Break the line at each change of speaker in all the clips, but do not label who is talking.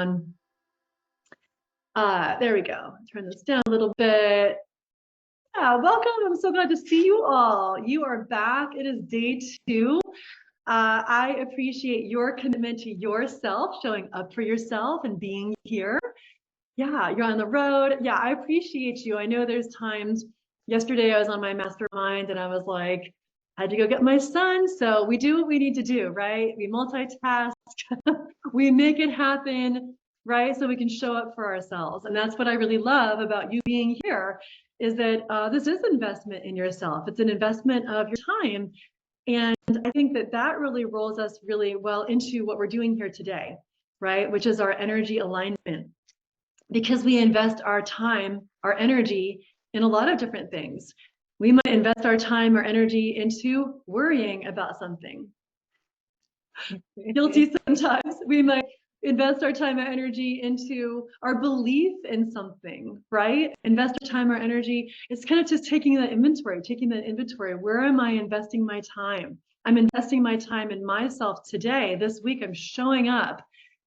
everyone. There we go. Turn this down a little bit. Yeah, welcome. I'm so glad to see you all. You are back. It is day 2. I appreciate your commitment to yourself, showing up for yourself and being here. Yeah, you're on the road. Yeah, I appreciate you. I know there's times, yesterday I was on my mastermind and I was like, I had to go get my son. So we do what we need to do, right? We multitask, we make it happen, right? So we can show up for ourselves. And that's what I really love about you being here, is that this is an investment in yourself. It's an investment of your time. And I think that that really rolls us really well into what we're doing here today, right? Which is our energy alignment. Because we invest our time, our energy in a lot of different things. We might invest our time or energy into worrying about something. Guilty sometimes. We might invest our time or energy into our belief in something, right? Invest our time or energy. It's kind of just taking that inventory. Where am I investing my time? I'm investing my time in myself today. This week, I'm showing up.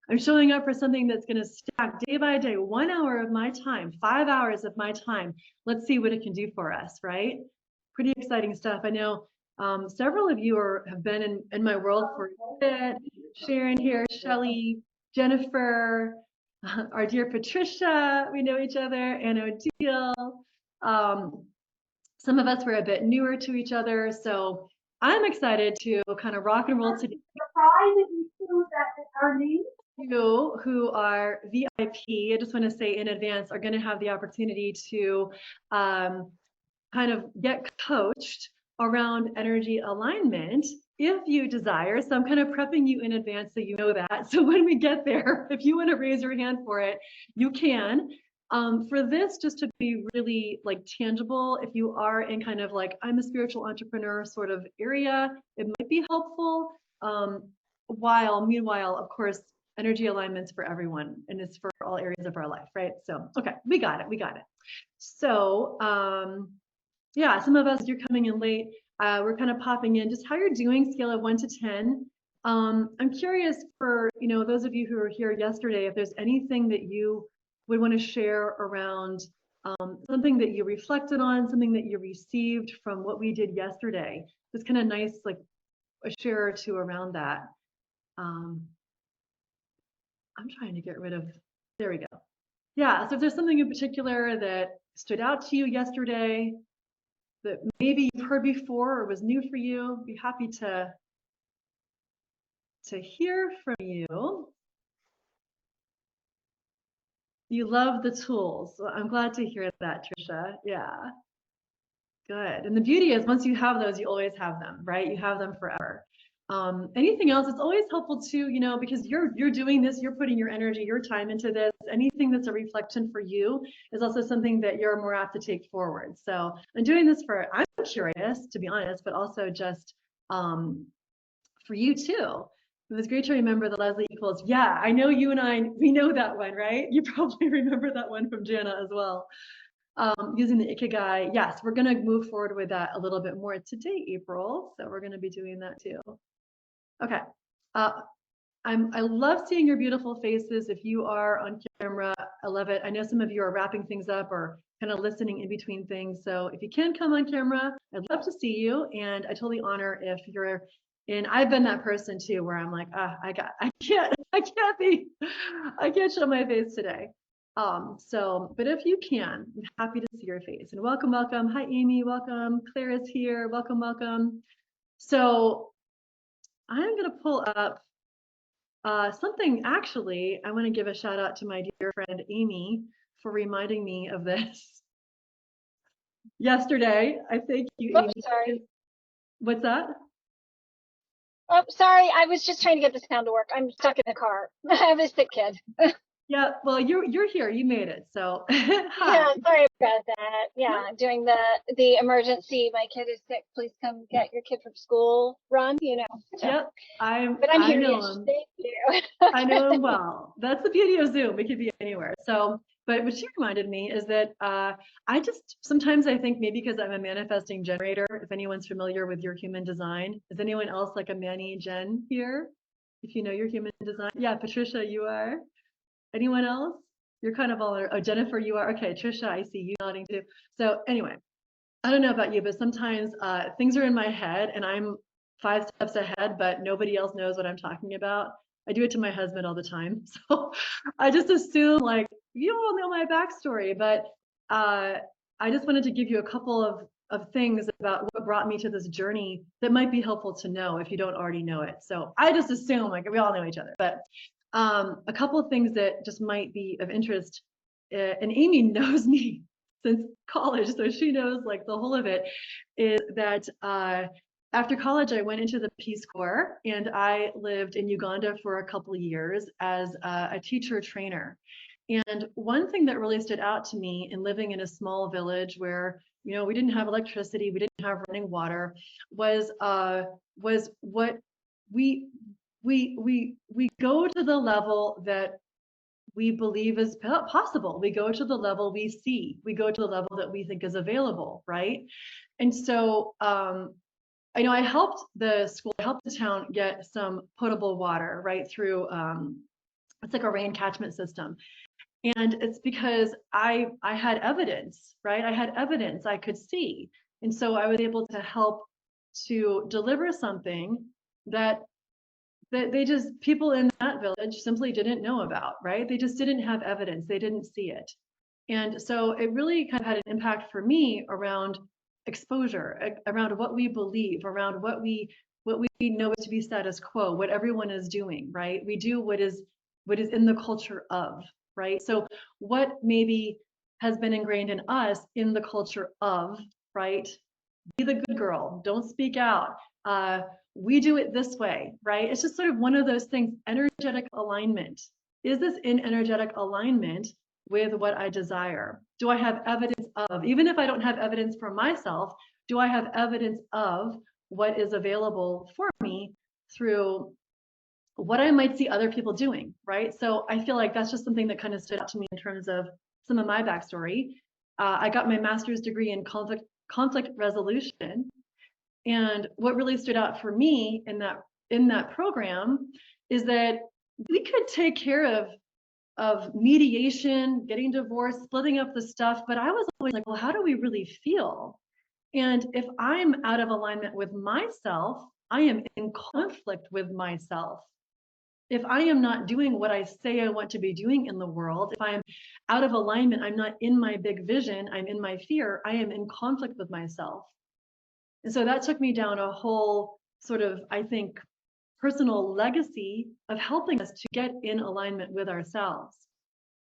I'm showing up for something that's going to stack day by day, 1 hour of my time, 5 hours of my time. Let's see what it can do for us, right? Pretty exciting stuff. I know several of you have been in my world for a bit. Sharon here, Shelly, Jennifer, our dear Patricia, we know each other, and Odile. Some of us were a bit newer to each other, so I'm excited to kind of rock and roll today. You who are VIP, I just want to say in advance, are going to have the opportunity to kind of get coached around energy alignment if you desire. So I'm kind of prepping you in advance so you know that. So when we get there, if you want to raise your hand for it, you can. For this, just to be really like tangible, if you are in kind of like, I'm a spiritual entrepreneur sort of area, it might be helpful. Meanwhile, of course, energy alignments for everyone, and it's for all areas of our life, right? So, okay, we got it. So, yeah, some of us, you're coming in late. We're kind of popping in. Just how you're doing, scale of 1 to 10. I'm curious for those of you who were here yesterday, if there's anything that you would want to share around something that you reflected on, something that you received from what we did yesterday. It's kind of nice, like a share or two around that. I'm trying to get rid of, there we go. Yeah, so if there's something in particular that stood out to you yesterday that maybe you've heard before or was new for you, be happy to hear from you. You love the tools. So I'm glad to hear that, Trisha. Yeah, good. And the beauty is once you have those, you always have them, right? You have them forever. Anything else, it's always helpful too, because you're doing this, you're putting your energy, your time into this. Anything that's a reflection for you is also something that you're more apt to take forward. So I'm doing this I'm curious, to be honest, but also just for you too. It was great to remember the Leslie equals. Yeah, I know you and we know that one, right? You probably remember that one from Jana as well. Using the Ikigai. Yes, we're going to move forward with that a little bit more today, April. So we're going to be doing that too. Okay. I love seeing your beautiful faces. If you are on camera, I love it. I know some of you are wrapping things up or kind of listening in between things. So if you can come on camera, I'd love to see you. And I totally honor if you're in. I've been that person too, where I'm like, I can't show my face today. But if you can, I'm happy to see your face. And welcome. Hi, Amy. Welcome. Claire is here. Welcome. So I'm going to pull up something. Actually, I want to give a shout out to my dear friend Amy for reminding me of this yesterday. I thank you, Amy.
Sorry.
What's that?
Oh, sorry. I was just trying to get the sound to work. I'm stuck in the car. I have a sick kid.
Yeah, well, you're here. You made it. So hi.
Yeah, sorry about that. Yeah, doing the emergency. My kid is sick. Please come get your kid from school. Run, So.
Yep,
But I'm here. Yes, thank you.
I know him well. That's the beauty of Zoom. We could be anywhere. So, but what she reminded me is that sometimes I think maybe because I'm a manifesting generator, if anyone's familiar with your human design, is anyone else like a Manny Jen here? If you know your human design? Yeah, Patricia, you are? Anyone else? You're kind of all, oh, Jennifer, you are. Okay, Trisha, I see you nodding too. So anyway, I don't know about you, but sometimes things are in my head and I'm 5 steps ahead, but nobody else knows what I'm talking about. I do it to my husband all the time. So I just assume like, you all know my backstory, but uh, I just wanted to give you a couple of things about what brought me to this journey that might be helpful to know if you don't already know it. So I just assume like we all know each other, but a couple of things that just might be of interest. And Amy knows me since college, so she knows like the whole of it, is that after college, I went into the Peace Corps and I lived in Uganda for a couple of years as a teacher trainer. And one thing that really stood out to me in living in a small village where, you know, we didn't have electricity, we didn't have running water, was what we we go to the level that we believe is possible. We go to the level we see. We go to the level that we think is available, right? And so I know I helped the school, I helped the town get some potable water, right, through it's like a rain catchment system. And it's because I had evidence, right? I had evidence I could see. And so I was able to help to deliver something that they just, people in that village simply didn't know about, right? They just didn't have evidence, they didn't see it. And so it really kind of had an impact for me around exposure, around what we believe, around what we know to be status quo, what everyone is doing, right? We do what is in the culture of, right? So what maybe has been ingrained in us in the culture of, right? Be the good girl, don't speak out. We do it this way, right? It's just sort of one of those things, energetic alignment. Is this in energetic alignment with what I desire? Do I have evidence of, even if I don't have evidence for myself, do I have evidence of what is available for me through what I might see other people doing, right? So I feel like that's just something that kind of stood out to me in terms of some of my backstory. I got my master's degree in conflict resolution, and what really stood out for me in that program is that we could take care of mediation, getting divorced, splitting up the stuff, but I was always like, well, how do we really feel? And if I'm out of alignment with myself, I am in conflict with myself. If I am not doing what I say I want to be doing in the world, if I'm out of alignment, I'm not in my big vision, I'm in my fear, I am in conflict with myself. And so that took me down a whole sort of, I think, personal legacy of helping us to get in alignment with ourselves.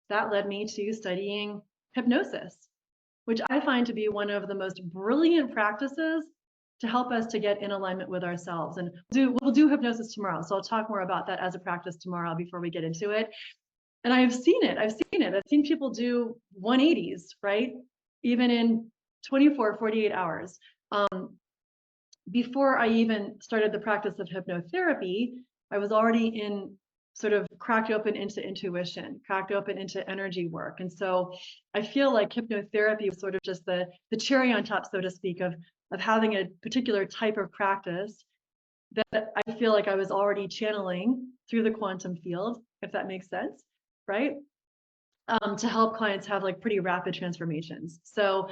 That led me to studying hypnosis, which I find to be one of the most brilliant practices to help us to get in alignment with ourselves. And we'll do hypnosis tomorrow. So I'll talk more about that as a practice tomorrow before we get into it. And I've seen it. I've seen people do 180s, right? Even in 24, 48 hours. Before I even started the practice of hypnotherapy, I was already in sort of cracked open into intuition, cracked open into energy work. And so I feel like hypnotherapy was sort of just the cherry on top, so to speak, of having a particular type of practice that I feel like I was already channeling through the quantum field, if that makes sense, right? To help clients have like pretty rapid transformations. So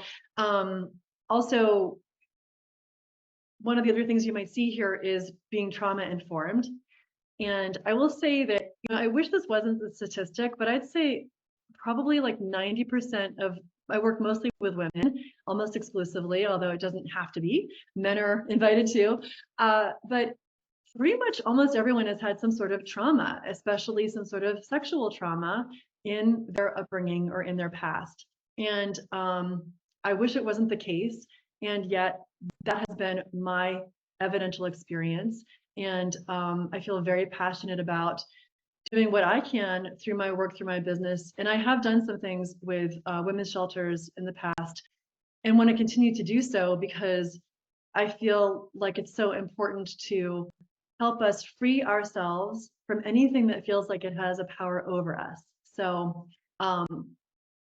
also, one of the other things you might see here is being trauma informed. And I will say that, you know, I wish this wasn't the statistic, but I'd say probably like 90% of, I work mostly with women, almost exclusively, although it doesn't have to be. Men are invited too. But pretty much almost everyone has had some sort of trauma, especially some sort of sexual trauma in their upbringing or in their past. And I wish it wasn't the case. And yet that has been my evidential experience. And I feel very passionate about doing what I can through my work, through my business. And I have done some things with women's shelters in the past and want to continue to do so because I feel like it's so important to help us free ourselves from anything that feels like it has a power over us. So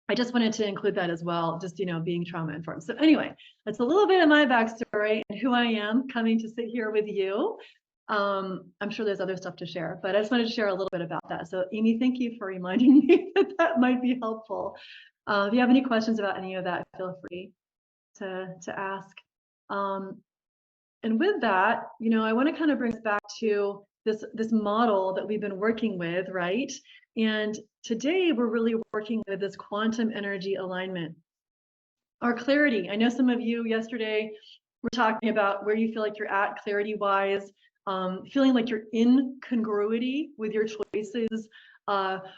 I just wanted to include that as well, just, you know, being trauma informed. So anyway, that's a little bit of my backstory and who I am coming to sit here with you. I'm sure there's other stuff to share, but I just wanted to share a little bit about that. So Amy, thank you for reminding me that that might be helpful. If you have any questions about any of that, feel free to ask. And with that, I want to kind of bring us back to this model that we've been working with, right? And today we're really working with this quantum energy alignment. Our clarity. I know some of you yesterday were talking about where you feel like you're at clarity wise, feeling like you're in congruity with your choices.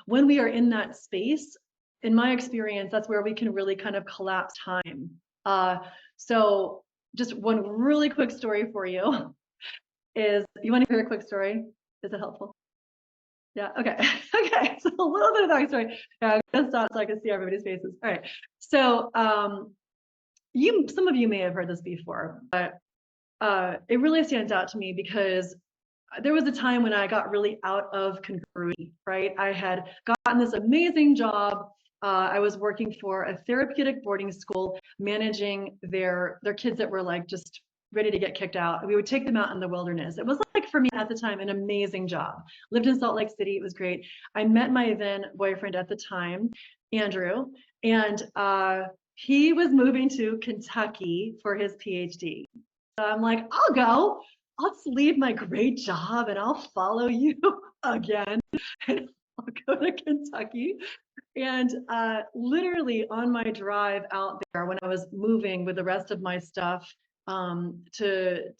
When we are in that space, in my experience, that's where we can really kind of collapse time. So just one really quick story for you is, you want to hear a quick story? Is it helpful? Yeah, okay. Okay, so a little bit of backstory. Yeah, I'm gonna stop so I can see everybody's faces. All right. So some of you may have heard this before, but it really stands out to me because there was a time when I got really out of congruity, right? I had gotten this amazing job. I was working for a therapeutic boarding school, managing their kids that were like just ready to get kicked out. We would take them out in the wilderness. It was like, for me at the time, an amazing job. Lived in Salt Lake City. It was great. I met my then boyfriend at the time, Andrew, and he was moving to Kentucky for his PhD. So I'm like, I'll go. I'll just leave my great job and I'll follow you again. And I'll go to Kentucky. And literally on my drive out there, when I was moving with the rest of my stuff to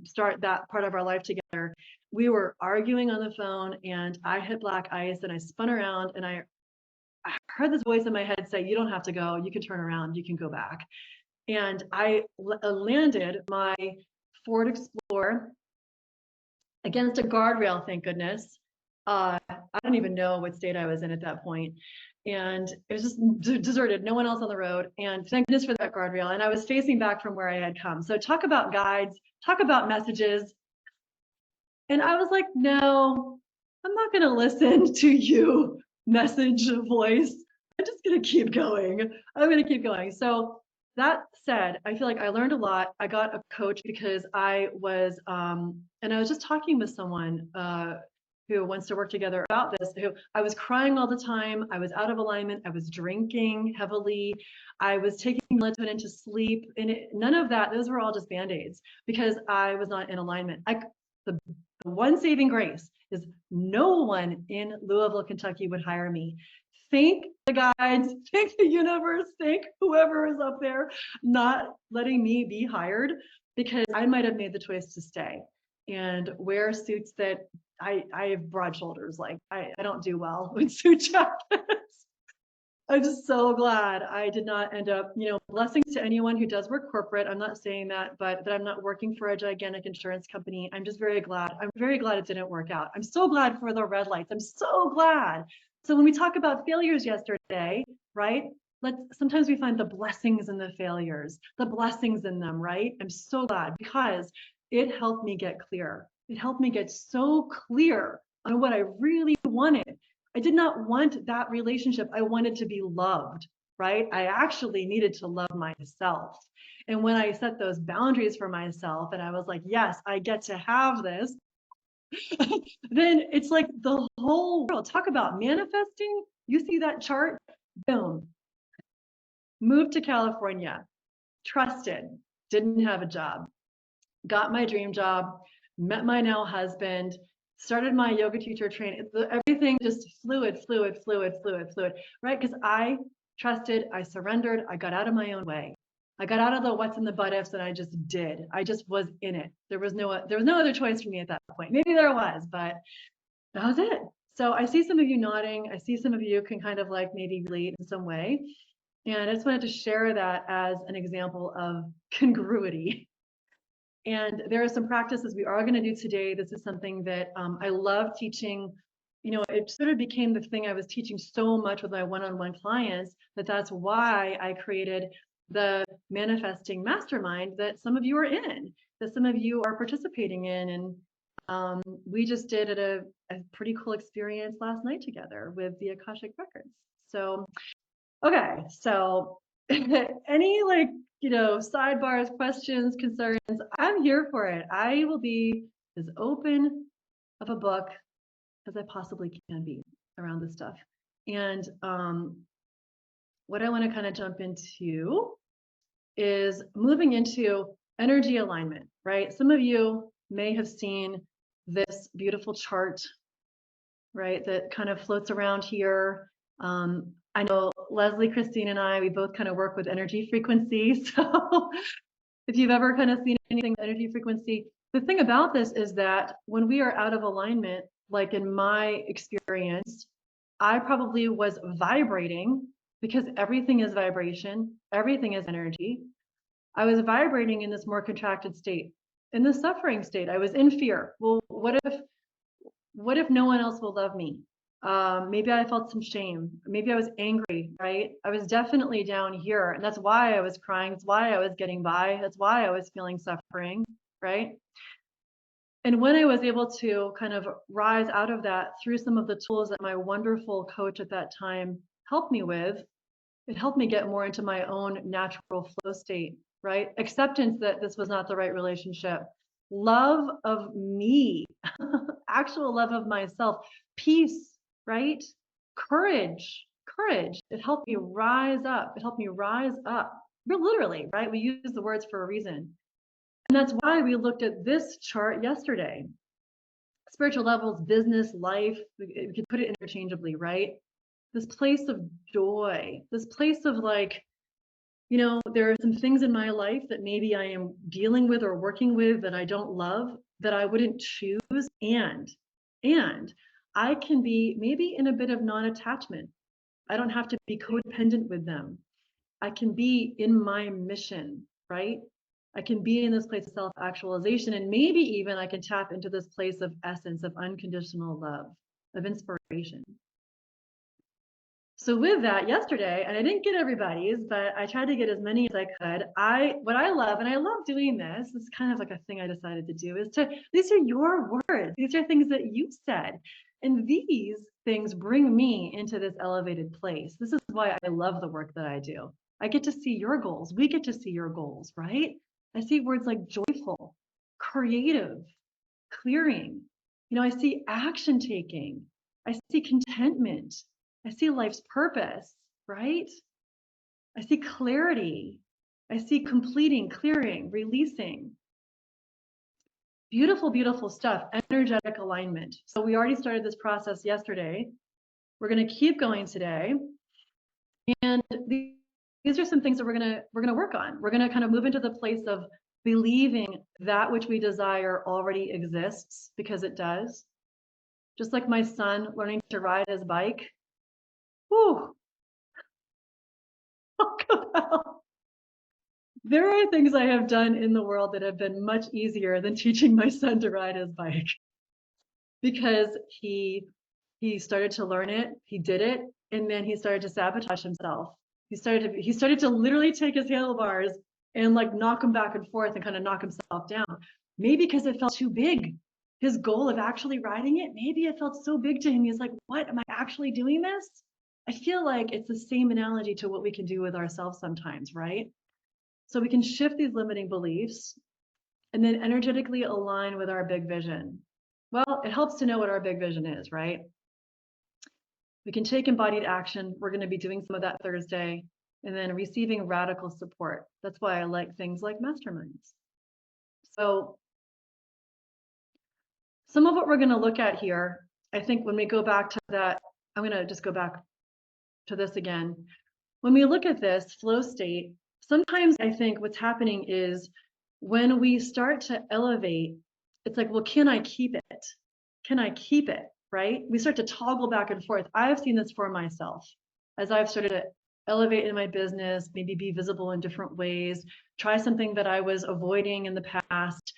start that part of our life together, we were arguing on the phone and I hit black ice and I spun around and I heard this voice in my head say, you don't have to go. You can turn around. You can go back. And I landed my Ford Explorer against a guardrail, thank goodness. I don't even know what state I was in at that point. And it was just deserted, no one else on the road. And thank goodness for that guardrail. And I was facing back from where I had come. So talk about guides, talk about messages. And I was like, no, I'm not going to listen to you, message voice. I'm just going to keep going. I'm going to keep going. So that said, I feel like I learned a lot. I got a coach because I was, and I was just talking with someone who wants to work together about this, who I was crying all the time. I was out of alignment. I was drinking heavily. I was taking melatonin to sleep. And none of that, those were all just Band-Aids because I was not in alignment. The one saving grace is no one in Louisville, Kentucky would hire me. Thank the guides, thank the universe, thank whoever is up there not letting me be hired, because I might have made the choice to stay and wear suits that I have broad shoulders. Like I don't do well with suit jackets. I'm just so glad I did not end up, blessings to anyone who does work corporate. I'm not saying that, but that I'm not working for a gigantic insurance company. I'm just very glad. I'm very glad it didn't work out. I'm so glad for the red lights. I'm so glad. So when we talk about failures yesterday, right? Sometimes we find the blessings in the failures, the blessings in them, right? I'm so glad because it helped me get clear. It helped me get so clear on what I really wanted. I did not want that relationship. I wanted to be loved, right? I actually needed to love myself. And when I set those boundaries for myself and I was like, yes, I get to have this, then it's like the whole world. Talk about manifesting. You see that chart? Boom. Moved to California, trusted, didn't have a job, got my dream job, met my now husband, started my yoga teacher training. Everything just fluid, right? Because I trusted, I surrendered, I got out of my own way. I got out of the what's in the but ifs and I just did. I just was in it. There was no other choice for me at that point. Maybe there was, but that was it. So I see some of you nodding. I see some of you can kind of like maybe relate in some way. And I just wanted to share that as an example of congruity. And there are some practices we are going to do today. This is something that I love teaching. It sort of became the thing I was teaching so much with my one-on-one clients that's why I created the manifesting mastermind that some of you are in, that some of you are participating in. And we just did a pretty cool experience last night together with the Akashic Records. So, okay, so any sidebars, questions, concerns, I'm here for it. I will be as open of a book as I possibly can be around this stuff. And what I want to kind of jump into is moving into energy alignment, right? Some of you may have seen this beautiful chart, right, that kind of floats around here. I know Leslie, Christine, and I, we both kind of work with energy frequency. So if you've ever kind of seen anything with energy frequency, the thing about this is that when we are out of alignment, like in my experience, I probably was vibrating because everything is vibration, everything is energy. I was vibrating in this more contracted state, in the suffering state. I was in fear. Well, what if no one else will love me? Maybe I felt some shame. Maybe I was angry, right? I was definitely down here. And that's why I was crying. That's why I was getting by. That's why I was feeling suffering, right? And when I was able to kind of rise out of that through some of the tools that my wonderful coach at that time helped me with, it helped me get more into my own natural flow state, right? Acceptance that this was not the right relationship, love of me, actual love of myself, peace, right? Courage. It helped me rise up. It helped me rise up. Literally, right? We use the words for a reason. And that's why we looked at this chart yesterday. Spiritual levels, business, life, we could put it interchangeably, right? This place of joy, this place of like, you know, there are some things in my life that maybe I am dealing with or working with that I don't love, that I wouldn't choose. And I can be maybe in a bit of non-attachment. I don't have to be codependent with them. I can be in my mission, right? I can be in this place of self-actualization, and maybe even I can tap into this place of essence, of unconditional love, of inspiration. So with that yesterday, and I didn't get everybody's, but I tried to get as many as I could. What I love, and I love doing this, it's kind of like a thing I decided to do, is these are your words. These are things that you said. And these things bring me into this elevated place. This is why I love the work that I do. I get to see your goals. We get to see your goals, right? I see words like joyful, creative, clearing. You know, I see action taking. I see contentment. I see life's purpose, right? I see clarity. I see completing, clearing, releasing. Beautiful, beautiful stuff. Energetic alignment. So we already started this process yesterday. We're going to keep going today. And these are some things that we're going to work on. We're going to kind of move into the place of believing that which we desire already exists, because it does. Just like my son learning to ride his bike. Whew. There are things I have done in the world that have been much easier than teaching my son to ride his bike, because he started to learn it, he did it, and then he started to sabotage himself. He started to literally take his handlebars and like knock him back and forth and kind of knock himself down. Maybe because it felt too big. His goal of actually riding it, maybe it felt so big to him. He's like, what, am I actually doing this? I feel like it's the same analogy to what we can do with ourselves sometimes, right? So we can shift these limiting beliefs and then energetically align with our big vision. Well, it helps to know what our big vision is, right? We can take embodied action. We're going to be doing some of that Thursday, and then receiving radical support. That's why I like things like masterminds. So some of what we're going to look at here, I think when we go back to that, I'm going to just go back to this again. When we look at this flow state, sometimes I think what's happening is when we start to elevate, it's like, well, can I keep it? Can I keep it? Right? We start to toggle back and forth. I've seen this for myself as I've started to elevate in my business, maybe be visible in different ways, try something that I was avoiding in the past.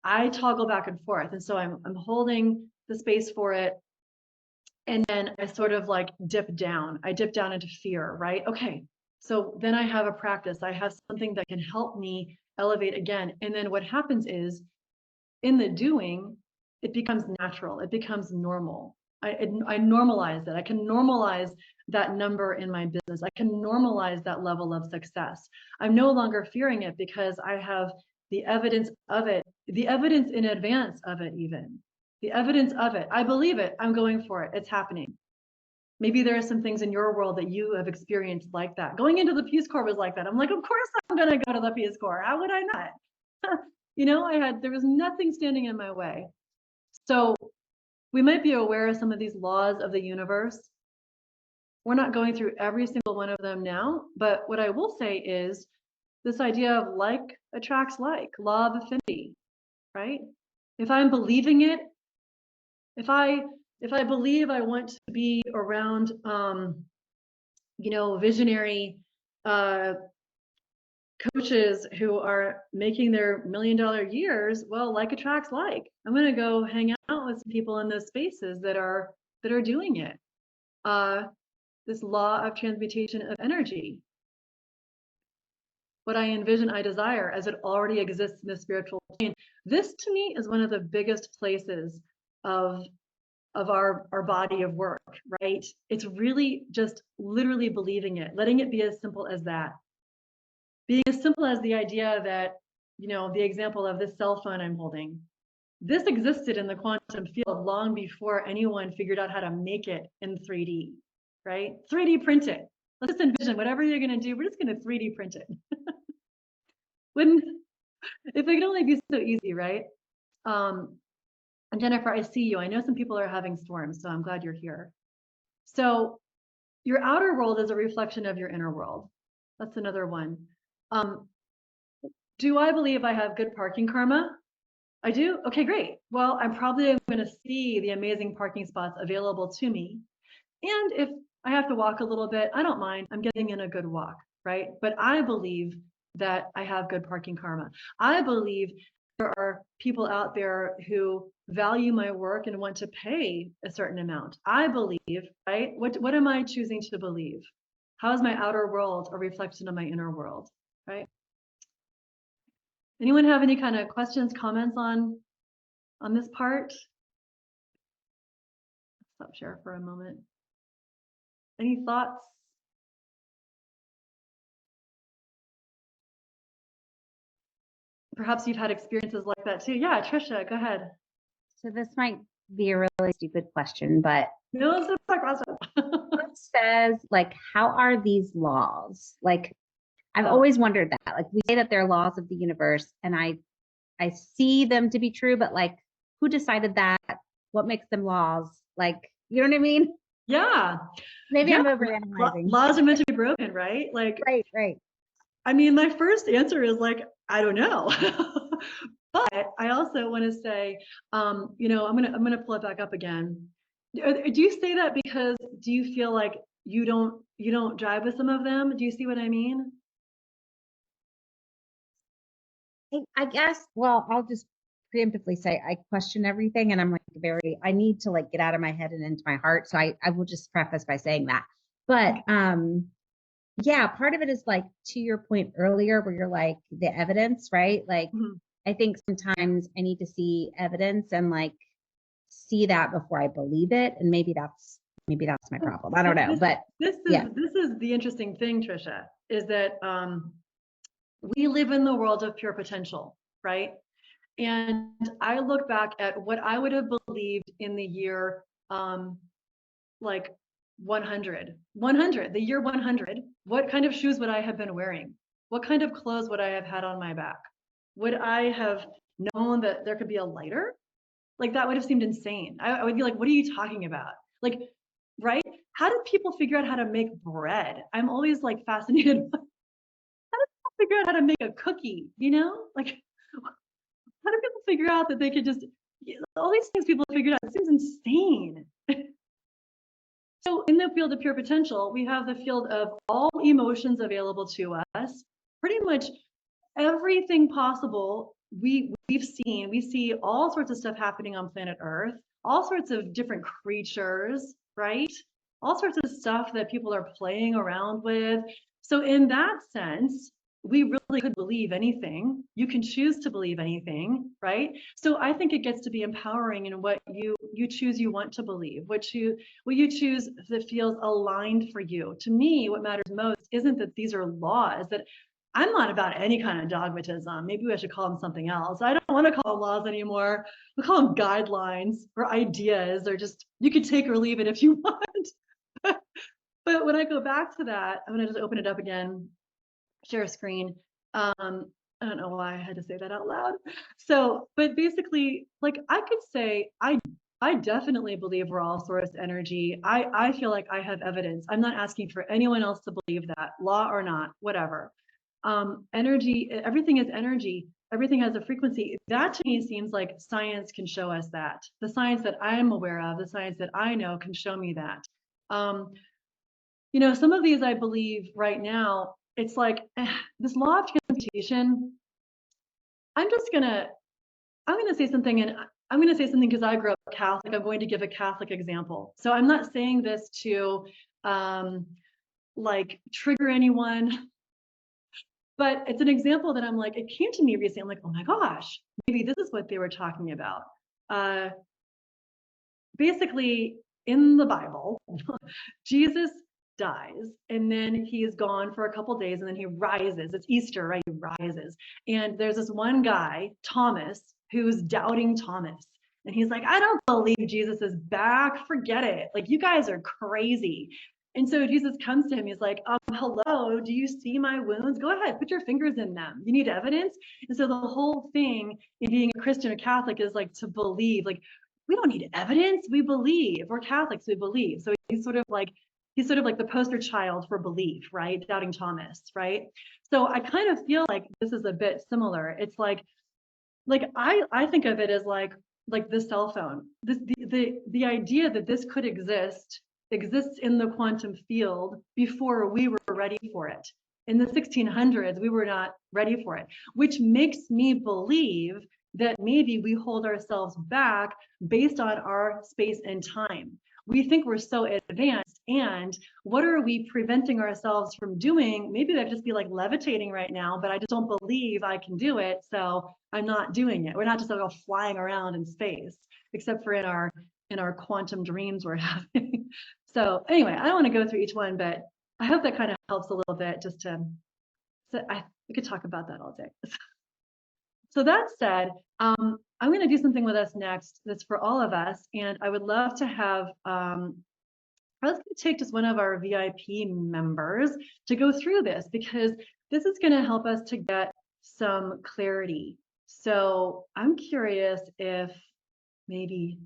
I toggle back and forth. And so I'm holding the space for it. And then I sort of like dip down. I dip down into fear, right? Okay. So then I have a practice. I have something that can help me elevate again. And then what happens is in the doing, it becomes natural. It becomes normal. I normalize it. I can normalize that number in my business. I can normalize that level of success. I'm no longer fearing it because I have the evidence of it, the evidence in advance of it, even the evidence of it. I believe it. I'm going for it. It's happening. Maybe there are some things in your world that you have experienced like that. Going into the Peace Corps was like that. I'm like, of course I'm going to go to the Peace Corps. How would I not? You know, there was nothing standing in my way. So we might be aware of some of these laws of the universe. We're not going through every single one of them now, but what I will say is this idea of like attracts like, law of affinity, right? If I'm believing it, if I believe I want to be around, you know, visionary coaches who are making their $1 million years, well, like attracts like. I'm going to go hang out with some people in those spaces that are doing it. This law of transmutation of energy. What I envision, I desire, as it already exists in the spiritual plane. This to me is one of the biggest places of our body of work, right? It's really just literally believing it, letting it be as simple as that. Being as simple as the idea that, you know, the example of this cell phone I'm holding. This existed in the quantum field long before anyone figured out how to make it in 3D, right? 3D print it. Let's just envision whatever you're going to do, we're just going to 3D print it. Wouldn't, if it could only be so easy, right? And Jennifer, I see you. I know some people are having storms, so I'm glad you're here. So your outer world is a reflection of your inner world. That's another one. Do I believe I have good parking karma? I do? Okay, great. Well, I'm probably going to see the amazing parking spots available to me. And if I have to walk a little bit, I don't mind. I'm getting in a good walk, right? But I believe that I have good parking karma. I believe there are people out there who value my work and want to pay a certain amount. I believe, right? What am I choosing to believe? How is my outer world a reflection of my inner world, right? Anyone have any kind of questions, comments on this part? Stop share for a moment. Any thoughts? Perhaps you've had experiences like that too. Yeah, Trisha, go ahead.
So this might be a really stupid question, but
No, it's a question.
it says, like, how are these laws? Like, I've
Oh.
always wondered that. Like, we say that they're laws of the universe, and I see them to be true, but like, who decided that? What makes them laws? Like, you know what I mean?
Yeah.
Maybe
Yeah.
I'm overanalyzing.
Laws are meant to be broken, right? Like,
Right.
I mean, my first answer is like, I don't know. But I also want to say, you know, I'm gonna pull it back up again. Do you say that because do you feel like you don't jive with some of them? Do you see what I mean?
I guess, well, I'll just preemptively say I question everything, and I'm like I need to like get out of my head and into my heart. So I will just preface by saying that. But yeah, part of it is like to your point earlier where you're like the evidence, right? Like I think sometimes I need to see evidence and like see that before I believe it. And maybe that's my problem. I don't know. But
this is the interesting thing, Trisha, is that we live in the world of pure potential, right? And I look back at what I would have believed in the year like 100, the year 100. What kind of shoes would I have been wearing? What kind of clothes would I have had on my back? Would I have known that there could be a lighter? Like that would have seemed insane. I would be like, what are you talking about? Like, right? How did people figure out how to make bread? I'm always like fascinated. How did people figure out how to make a cookie? You know, like how do people figure out that they could just all these things people figured out? It seems insane. So in the field of pure potential, we have the field of all emotions available to us. Pretty much everything possible we've seen. We see all sorts of stuff happening on planet Earth, all sorts of different creatures, right? All sorts of stuff that people are playing around with. So in that sense, we really could believe anything. You can choose to believe anything, right? So I think it gets to be empowering in what you choose you want to believe, what you choose that feels aligned for you. To me, what matters most isn't that these are laws, that I'm not about any kind of dogmatism. Maybe I should call them something else. I don't want to call them laws anymore. We call them guidelines or ideas, or just, you could take or leave it if you want. But when I go back to that, I'm going to just open it up again, share a screen. I don't know why I had to say that out loud. So, but basically, like, I could say, I definitely believe we're all source energy. I feel like I have evidence. I'm not asking for anyone else to believe that, law or not, whatever. Energy, everything is energy. Everything has a frequency. That to me seems like science can show us that. The science that I'm aware of, the science that I know can show me that. You know, some of these I believe right now, it's like this law of transmutation. I'm gonna say something, and I'm gonna say something because I grew up Catholic. I'm going to give a Catholic example. So I'm not saying this to like trigger anyone, but it's an example that I'm like, it came to me recently. I'm like, oh my gosh, maybe this is what they were talking about. Basically, in the Bible, Jesus dies and then he is gone for a couple days and then he rises. It's Easter, right? He rises. And there's this one guy, Thomas, who's doubting Thomas. And he's like, I don't believe Jesus is back. Forget it. Like, you guys are crazy. And so Jesus comes to him. He's like, hello, do you see my wounds? Go ahead, put your fingers in them. You need evidence. And so the whole thing in being a Christian or Catholic is like to believe, like, we don't need evidence. We believe. We're Catholics. We believe. So he's sort of like the poster child for belief, right? Doubting Thomas, right? So I kind of feel like this is a bit similar. It's like I think of it as like the cell phone. The idea that this could exists in the quantum field before we were ready for it. In the 1600s, we were not ready for it, which makes me believe that maybe we hold ourselves back based on our space and time. We think we're so advanced, and what are we preventing ourselves from doing? Maybe I'd just be like levitating right now, but I just don't believe I can do it, so I'm not doing it. We're not just like all flying around in space, except for in our quantum dreams we're having. So anyway, I don't want to go through each one, but I hope that kind of helps a little bit. Just to, we could talk about that all day. So that said, I'm going to do something with us next that's for all of us, and I would love to have, I was going to take just one of our VIP members to go through this, because this is going to help us to get some clarity. So I'm curious if maybe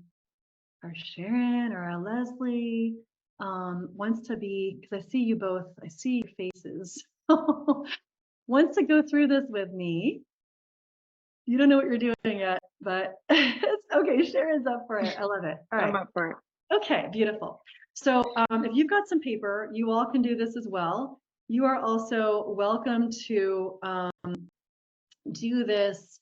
our Sharon or our Leslie wants to be, because I see you both, I see your faces, wants to go through this with me. You don't know what you're doing yet, but it's okay. Sharon's up for it. I love it. All right.
I'm up for it.
Okay, beautiful. So if you've got some paper, you all can do this as well. You are also welcome to do this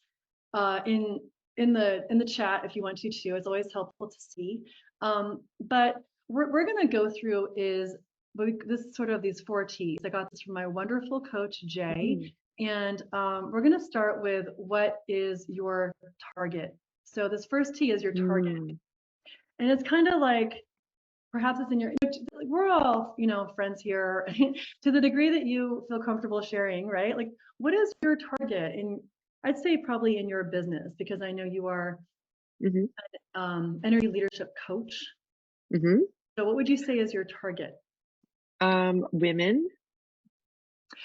in the chat if you want to too. It's always helpful to see. But we're going to go through this sort of these 4 T's. I got this from my wonderful coach Jay. And we're going to start with, what is your target? So this first T is your target. And it's kind of like, perhaps it's in your, we're all, friends here to the degree that you feel comfortable sharing, right? Like, what is your target? And I'd say probably in your business, because I know you are an energy leadership coach. So what would you say is your target?
Women.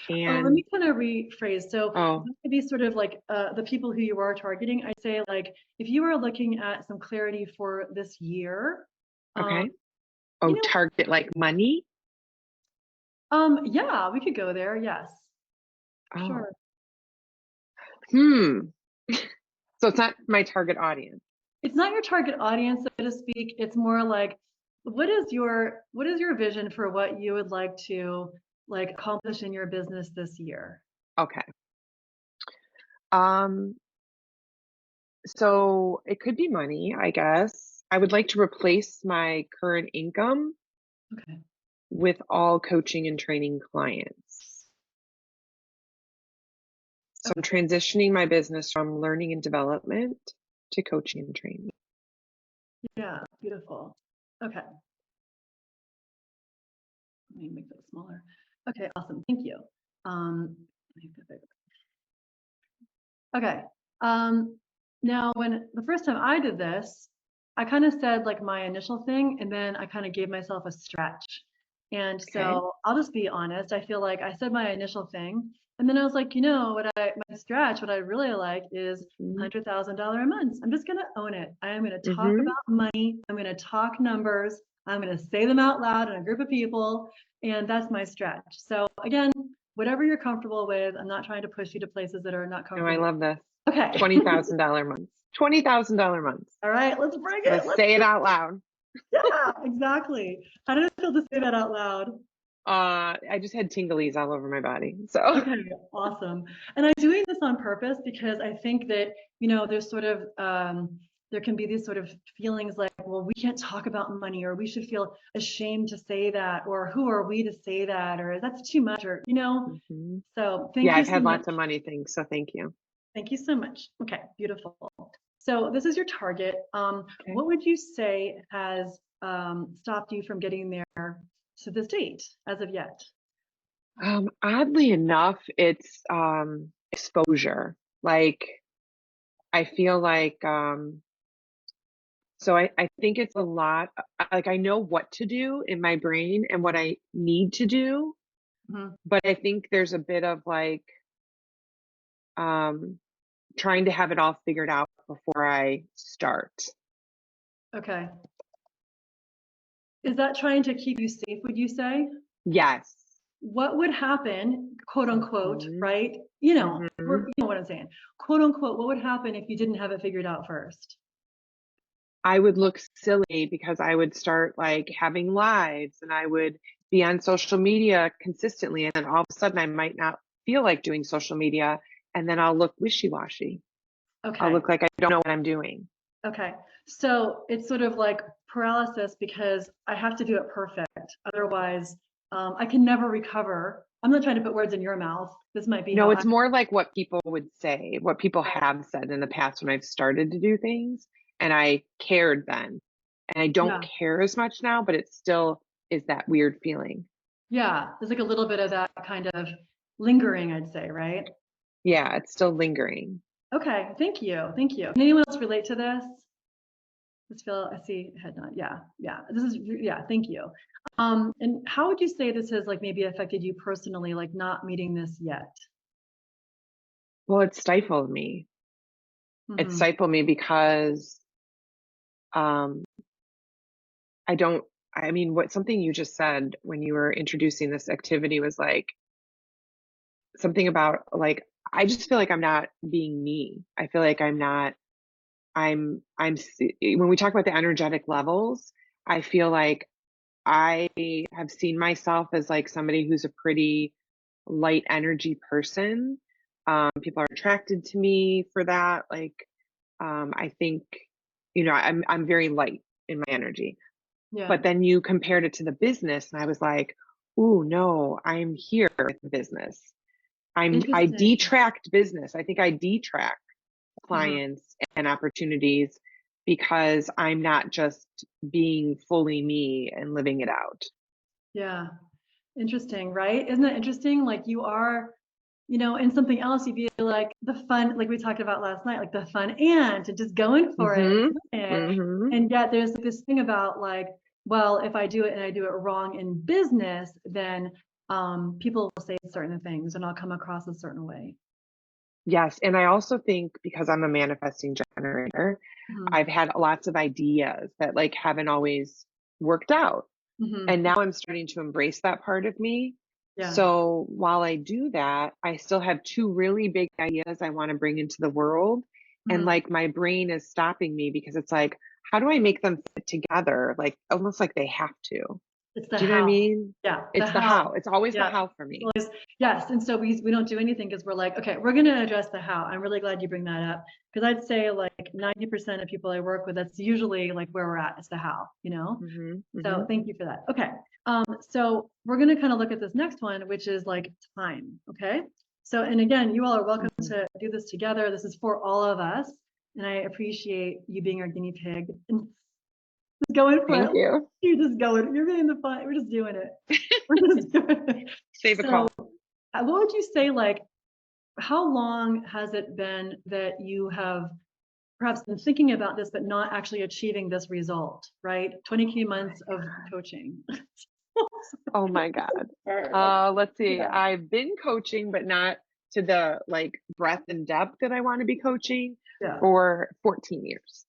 And
let me kind of rephrase. So maybe sort of like the people who you are targeting, I'd say, like, if you are looking at some clarity for this year.
Okay. Target like money?
Yeah, we could go there. Yes. Sure.
So it's not my target audience.
It's not your target audience, so to speak. It's more like, what is your vision for what you would like to accomplish in your business this year?
Okay. So it could be money, I guess. I would like to replace my current income with all coaching and training clients. So I'm transitioning my business from learning and development to coaching and training.
Yeah, beautiful. Okay. Let me make that smaller. Okay, awesome. Thank you. Let me Okay. Now when the first time I did this, I kind of said like my initial thing, and then I kind of gave myself a stretch. And
Okay.
so I'll just be honest. I feel like I said my initial thing, and then I was like, my stretch, what I really like is
Mhm.
$100,000 a month. I'm just gonna own it. I am gonna talk
Mhm.
about money. I'm gonna talk numbers. I'm gonna say them out loud in a group of people, and that's my stretch. So again, whatever you're comfortable with. I'm not trying to push you to places that are not
Oh, I
comfortable.
love this.
Okay.
$20,000 months. $20,000 months.
All right, let's bring it.
Let's say it out loud.
Yeah, exactly. How did it feel to say that out loud?
I just had tinglies all over my body. So
Okay, awesome. And I'm doing this on purpose because I think that, there's sort of, there can be these sort of feelings like, well, we can't talk about money, or we should feel ashamed to say that, or who are we to say that, or that's too much, or,
Mhm.
So
Yeah,
thank you
I've
so
had
much.
lots of money things, so thank you.
Thank you so much. Okay, beautiful. So this is your target.
Okay.
What would you say has stopped you from getting there to this date as of yet?
Oddly enough, it's exposure. Like I feel like so I think it's a lot like I know what to do in my brain and what I need to do,
Mhm.
but I think there's a bit of like um trying to have it all figured out before I start.
Okay. Is that trying to keep you safe, would you say?
Yes.
What would happen, quote unquote,
Mhm.
right?
Mhm.
You know what I'm saying. Quote unquote, what would happen if you didn't have it figured out first?
I would look silly because I would start like having lives and I would be on social media consistently. And then all of a sudden I might not feel like doing social media and then I'll look wishy-washy. I'll
Okay.
look like I don't know what I'm doing.
Okay. So it's sort of like paralysis because I have to do it perfect. Otherwise, I can never recover. I'm not trying to put words in your mouth. This might be
No,
how
it's more like what people would say, what people
Right.
have said in the past when I've started to do things and I cared then. And I don't
Yeah.
care as much now, but it still is that weird feeling.
Yeah. There's like a little bit of that kind of lingering, I'd say, right?
Yeah, it's still lingering.
Okay. Thank you. Thank you. Can anyone else relate to this? Let's feel, I see head nod. Yeah. Yeah. Yeah. Thank you. And how would you say this has like maybe affected you personally, like not meeting this yet?
Well, it stifled me. It
Hmm.
stifled me because um I don't I mean, what something you just said when you were introducing this activity was like something about like I just feel like I'm not being me. I feel like I'm not when we talk about the energetic levels, I feel like I have seen myself as like somebody who's a pretty light energy person. People are attracted to me for that. Like I think, I'm very light in my energy.
Yeah.
But then you compared it to the business, and I was like, "Ooh, no, I'm here with the business. I
Interesting.
detract business. I think I detract
Mhm.
clients and opportunities because I'm not just being fully me and living it out."
Yeah. Interesting, right? Isn't that interesting? Like you are, in something else, you'd be like the fun, like we talked about last night, like the fun and just going for it,
Mhm.
doing it.
Mhm.
And yet there's this thing about like, well, if I do it and I do it wrong in business, then people will say certain things and I'll come across a certain way.
Yes, and I also think because I'm a manifesting generator,
Hmm.
I've had lots of ideas that like haven't always worked out. And
Hmm.
now I'm starting to embrace that part of me.
Yeah.
So while I do that, I still have two really big ideas I want to bring into the world. And
Hmm.
like my brain is stopping me because it's like, how do I make them fit together? Like almost like they have to.
It's the
Do you know what I
how.
mean?
Yeah, the
It's the
how.
how. It's always the
Yeah.
how for me.
Always, yes. And so we don't do anything because we're like, okay, we're going to address the how. I'm really glad you bring that up because I'd say like 90% of people I work with, that's usually like where we're at. It's the how,
Hmm.
So
Hmm.
thank you for that. Okay. So we're going to kind of look at this next one, which is like time. Okay. So, and again, you all are welcome to do this together. This is for all of us. And I appreciate you being our guinea pig and just going for
Thank
it.
you.
You're just going, you're being the fun. We're just doing it. We're just doing it.
Save a
So
call.
what would you say, like, how long has it been that you have perhaps been thinking about this, but not actually achieving this result, right? 20K months of coaching.
Oh my God. Let's see.
Yeah.
I've been coaching, but not to the like breadth and depth that I want to be coaching
Yeah.
for 14 years.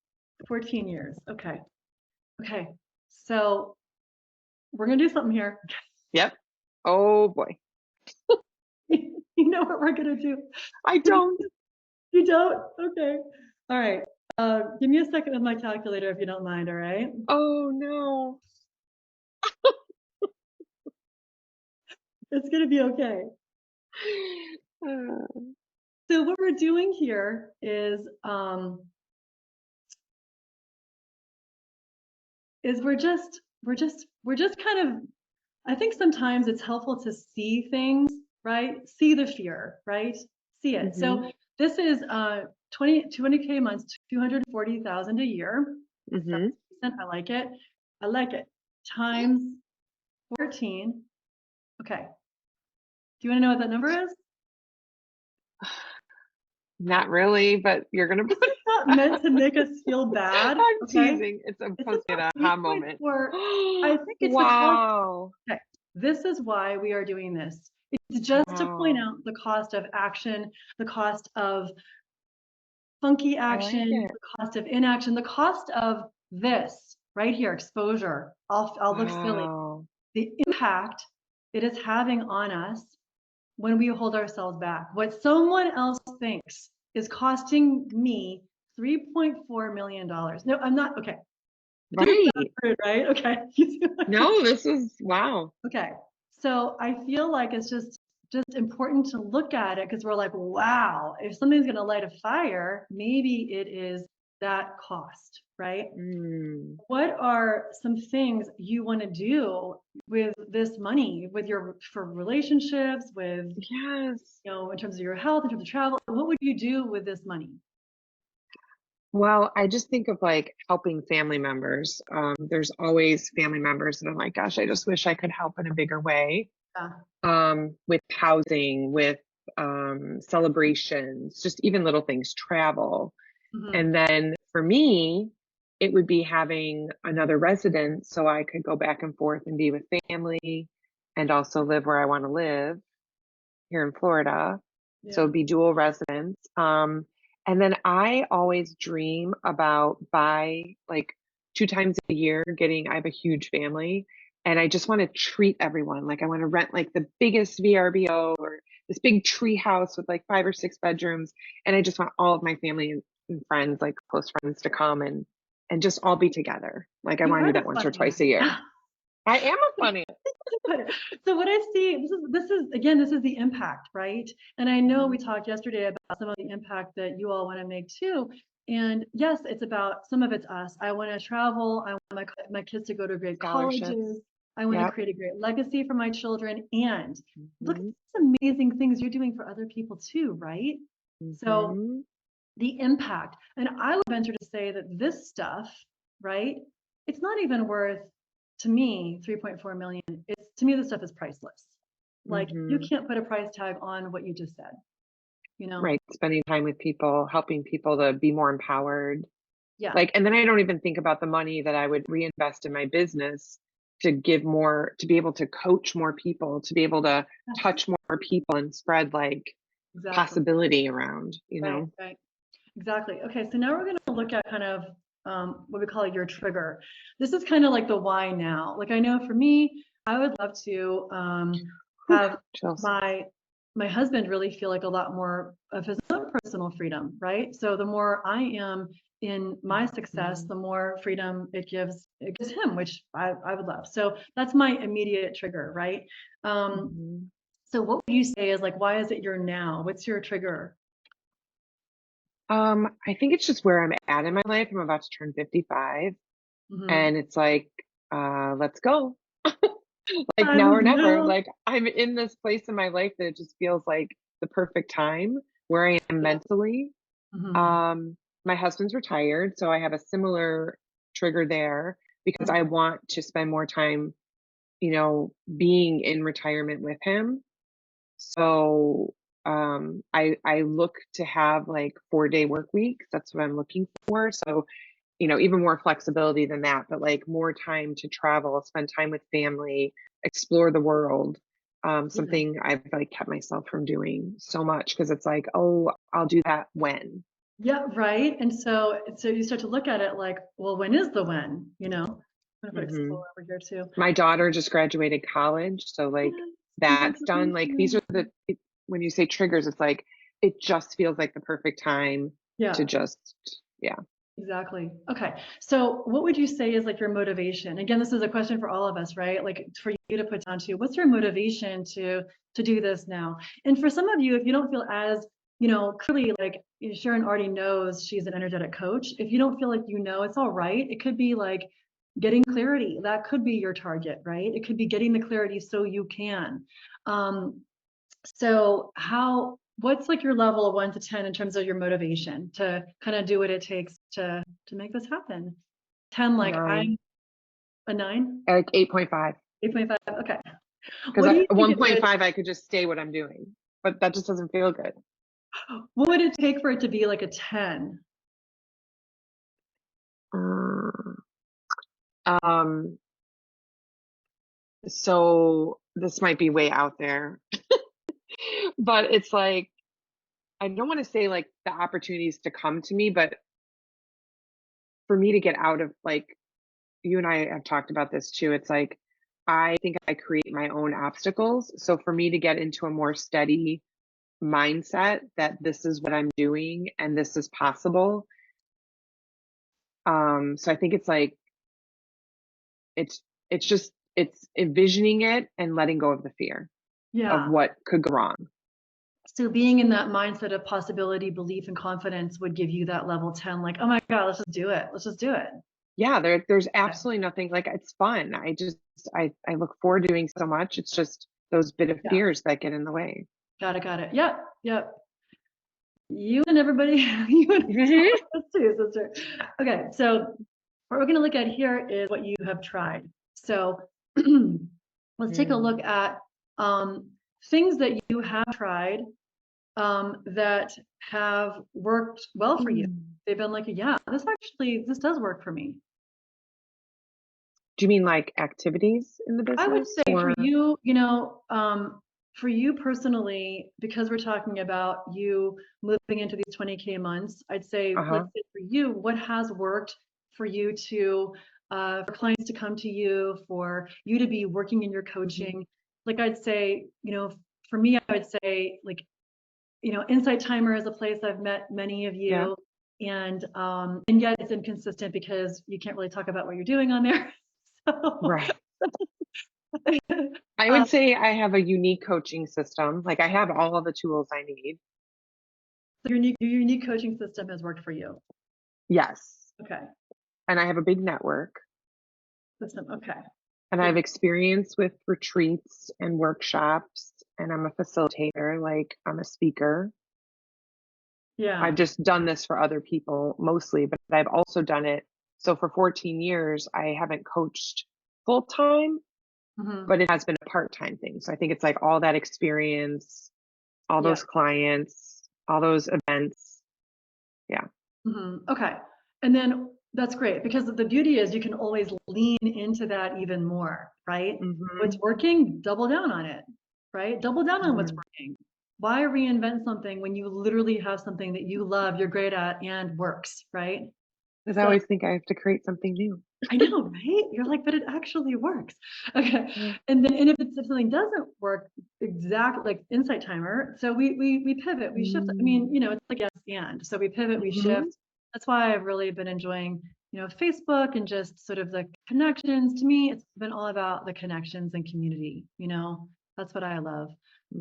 14 years. Okay. Okay. So we're going to do something here.
Yep. Oh boy.
You know what we're going to do?
I don't.
You don't? Okay. All right. Give me a second with my calculator if you don't mind. All right.
Oh no.
It's going to be okay. So what we're doing here is we're just kind of, I think sometimes it's helpful to see things, right? See the fear, right? See it. So this is 20K months, 240,000 a year. That's decent. I like it. I like it. Times 14. Okay. Do you want to know what that number is?
Not really, but you're gonna
This
put
is not meant to make us feel bad.
I'm
Okay.
teasing. It's
This
supposed
is
to be
not
a aha moment.
3.4. I think it's the cost.
Wow.
Okay. This is why we are doing this. It's just to point
Wow.
out the cost of action, the cost of funky
I like
action,
it.
the cost of inaction, the cost of this right here, exposure. I'll look silly.
Wow.
The impact it is having on us when we hold ourselves back. What someone else thinks is costing me $3.4 million. No, I'm not. Okay.
Right.
Right? Okay.
No, this is wow.
Okay. So I feel like it's just important to look at it because we're like, wow, if something's going to light a fire, maybe it is that cost, right?
Mm.
What are some things you want to do with this money, with for relationships, with,
Yes.
in terms of your health, in terms of travel? What would you do with this money?
Well, I just think of like helping family members. There's always family members that I'm like, gosh, I just wish I could help in a bigger way. With housing, with celebrations, just even little things, travel. And then for me, it would be having another residence so I could go back and forth and be with family and also live where I want to live here in Florida. So it'd be dual residence. And then I always dream about by like 2 times a year I have a huge family and I just want to treat everyone. Like I want to rent like the biggest VRBO or this big tree house with like 5 or 6 bedrooms. And I just want all of my family and friends, like close friends to come and just all be together. Like I
You
want to
are
do
the
that once or
funny
twice a year. I am a funny.
So what I see, this is again, this is the impact, right? And I know we talked yesterday about some of the impact that you all want to make too. And yes, it's about some of it's us. I want to travel. I want my kids to go to great colleges. I want to create a great legacy for my children. And look at these amazing things you're doing for other people too, right? So the impact, and I would venture to say that this stuff, right? It's not even worth, to me, 3.4 million. To me, this stuff is priceless. Like you can't put a price tag on what you just said,
Right. Spending time with people, helping people to be more empowered.
Yeah.
Like, and then I don't even think about the money that I would reinvest in my business to give more, to be able to coach more people, to be able to touch more people and spread like possibility around,
Right. Exactly. Okay. So now we're going to look at kind of what we call your trigger. This is kind of like the why now. Like I know for me, I would love to have my husband really feel like a lot more of his own personal freedom, right? So the more I am in my success, the more freedom it gives him, which I would love. So that's my immediate trigger, right? So what would you say is like, why is it your now? What's your trigger?
I think it's just where I'm at in my life. I'm about to turn 55 and it's like, let's go. Like now or never. Like I'm in this place in my life that it just feels like the perfect time where I am mentally. My husband's retired, so I have a similar trigger there because I want to spend more time, being in retirement with him. So I look to have like 4-day work weeks. That's what I'm looking for. So, even more flexibility than that, but like more time to travel, spend time with family, explore the world.
Yeah.
Something I've like kept myself from doing so much because it's like, oh, I'll do that when.
Yeah, right. And so you start to look at it like, well, when is the when? I'm gonna put
hmm
explore over here too.
My daughter just graduated college, so like
Yes,
that's done. Like these
congratulations.
are when you say triggers, it's like it just feels like the perfect time
Yeah,
to just, yeah.
exactly. Okay. So what would you say is like your motivation? Again, this is a question for all of us, right? Like for you to put down to what's your motivation to do this now? And for some of you, if you don't feel as, clearly like Sharon already knows she's an energetic coach. If you don't feel like it's all right. It could be like getting clarity. That could be your target, right? It could be getting the clarity so you can. So what's like your level of 1 to 10 in terms of your motivation to kind of do what it takes to make this happen? 10, like
9,
I'm a 9,
like 8.5.
8.5. Okay.
Because
What do
at
you think it would
1.5, I could just stay what I'm doing, but that just doesn't feel good.
what would it take for it to be like a 10?
Um, so this might be way out there, but it's like, I don't want to say like the opportunities to come to me, but for me to get out of like, you and I have talked about this too. It's like, I think I create my own obstacles. So for me to get into a more steady mindset that this is what I'm doing and this is possible. So I think it's like, it's just, it's envisioning it and letting go of the fear of
Yeah.
what could go wrong.
So being in that mindset of possibility, belief, and confidence would give you that level 10, like, oh my God, let's just do it. Let's just do it.
Yeah, there's
Okay.
absolutely nothing like it's fun. I look forward to doing so much. It's just those bit of
Yeah.
fears that get in the way.
Got it. Got it. Yep. Yep. You and everybody, you and
Mhm.
us too, sister. Okay, so what we're going to look at here is what you have tried. So let's take a look at things that you have tried that have worked well for you. They've been like, yeah, this does work for me.
Do you mean like activities in the
I would
business
say for
or?
you, for you personally, because we're talking about you moving into these 20K months, I'd say,
Uh-huh.
let's say for you, what has worked for you for clients to come to you, for you to be working in your coaching? Like I'd say, for me, I would say like, Insight Timer is a place I've met many of
Yeah.
you, and yet it's inconsistent because you can't really talk about what you're doing on there. So,
Right. I would say I have a unique coaching system. Like I have all of the tools I need.
your unique coaching system has worked for you.
Yes.
Okay.
And I have a big network
System. Okay.
and I have experience with retreats and workshops and I'm a facilitator, like I'm a speaker.
Yeah.
I've just done this for other people mostly, but I've also done it. So for 14 years, I haven't coached full time,
hmm
but it has been a part-time thing. So I think it's like all that experience, all
Yeah.
those clients, all those events. Yeah.
Okay. And then that's great because the beauty is you can always lean into that even more, right? What's
hmm
working, double down on it, right? Double down on what's
hmm
working. Why reinvent something when you literally have something that you love, you're great at, and works, right?
Because I
So
always think I have to create something new.
I know, right? You're like, but it actually works. Okay.
Yeah.
And if something doesn't work exactly like Insight Timer, so we pivot, we shift. I mean, it's like yes and. So we pivot, we
Mm-hmm.
shift. That's why I've really been enjoying, Facebook and just sort of the connections. To me, it's been all about the connections and community, That's what I love.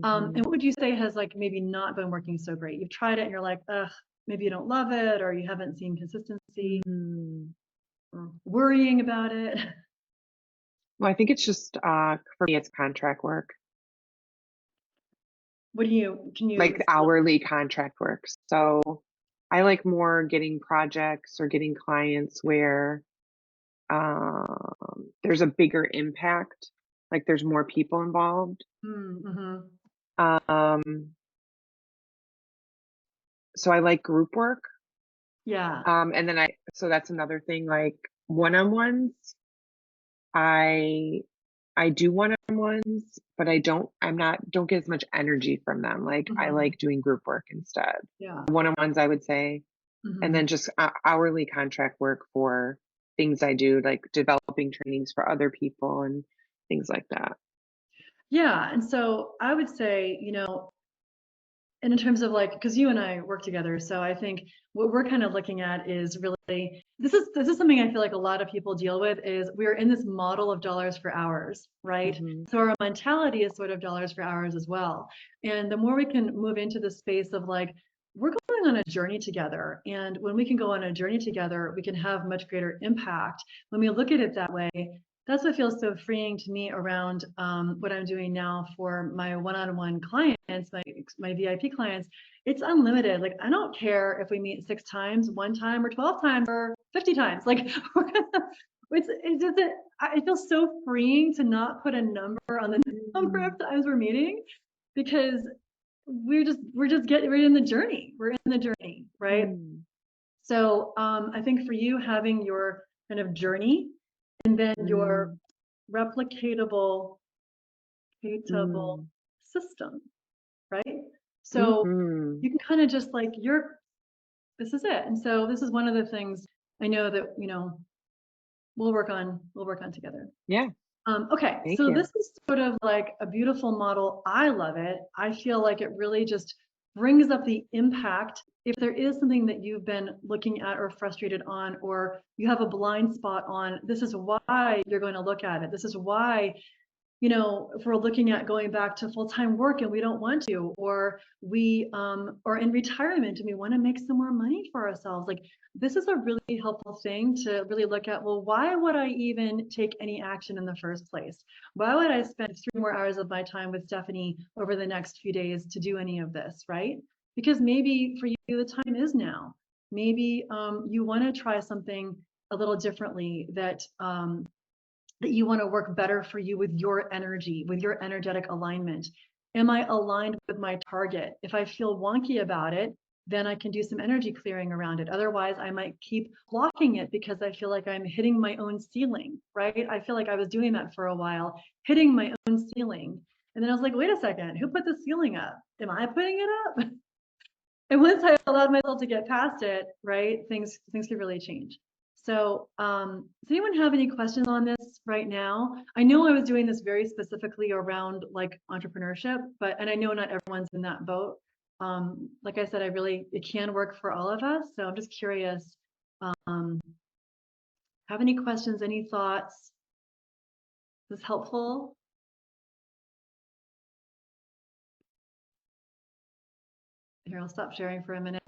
And what would you say has like maybe not been working so great? You've tried it and you're like, ugh, maybe you don't love it or you haven't seen consistency.
Mm-hmm.
Worrying about it.
Well, I think it's just for me, it's contract work,
Can you,
like hourly contract work. So I like more getting projects or getting clients where there's a bigger impact, like there's more people involved.
mm-hmm.
Um, so I like group work.
Yeah.
And then so that's another thing, like one-on-ones. I do one-on-ones, but don't get as much energy from them. Like I
Mhm.
like doing group work instead.
Yeah.
One-on-ones, I would say, and
Mhm.
then just hourly contract work for things I do, like developing trainings for other people and things like that.
Yeah. And so I would say, and in terms of like, because you and I work together, so I think what we're kind of looking at is really this is something I feel like a lot of people deal with is we're in this model of dollars for hours, right?
Mhm.
So our mentality is sort of dollars for hours as well. And the more we can move into the space of like, we're going on a journey together. And when we can go on a journey together, we can have much greater impact. When we look at it that way, that's what feels so freeing to me around what I'm doing now for my one-on-one clients, my VIP clients. It's unlimited. Like I don't care if we meet 6 times, 1 time, or 12 times, or 50 times. Like it feels so freeing to not put a number on the number of times we're meeting, because we're in the journey. We're in the journey, right?
Mm.
So I think for you having your kind of journey and then your replicatable
Mm.
system, right? So
Mhm.
you can kind of just like this is it. And so this is one of the things I know that, we'll work on together.
Yeah,
Okay,
thank
so
you.
this is sort of like a beautiful model. I love it. I feel like it really just brings up the impact. If there is something that you've been looking at or frustrated on, or you have a blind spot on, this is why you're going to look at it. This is why, if we're looking at going back to full-time work and we don't want to, or we are in retirement and we want to make some more money for ourselves, like this is a really helpful thing to really look at. Well, why would I even take any action in the first place? Why would I spend 3 more hours of my time with Stephanie over the next few days to do any of this, right? Because maybe for you, the time is now. Maybe you want to try something a little differently that you want to work better for you with your energy, with your energetic alignment. Am I aligned with my target? If I feel wonky about it, then I can do some energy clearing around it. Otherwise, I might keep blocking it because I feel like I'm hitting my own ceiling, right? I feel like I was doing that for a while, hitting my own ceiling. And then I was like, wait a second, who put the ceiling up? Am I putting it up? And once I allowed myself to get past it, right, things could really change. So does anyone have any questions on this right now? I know I was doing this very specifically around like entrepreneurship, and I know not everyone's in that boat. Like I said, it can work for all of us. So I'm just curious, have any questions, any thoughts? Is this helpful? Here, I'll stop sharing for a minute.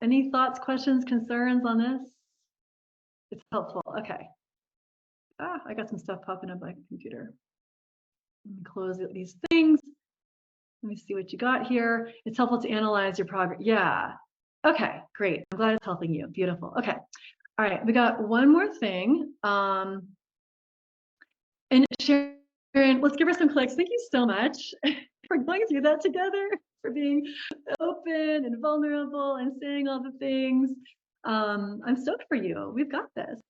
Any thoughts, questions, concerns on this? It's helpful. Okay. I got some stuff popping up on my computer. Let me close these things. Let me see what you got here. It's helpful to analyze your progress. Yeah. Okay, great. I'm glad it's helping you. Beautiful. Okay. All right. We got one more thing. And Sharon, let's give her some clicks. Thank you so much for going through that together, for being open and vulnerable and saying all the things. I'm stoked for you. We've got this.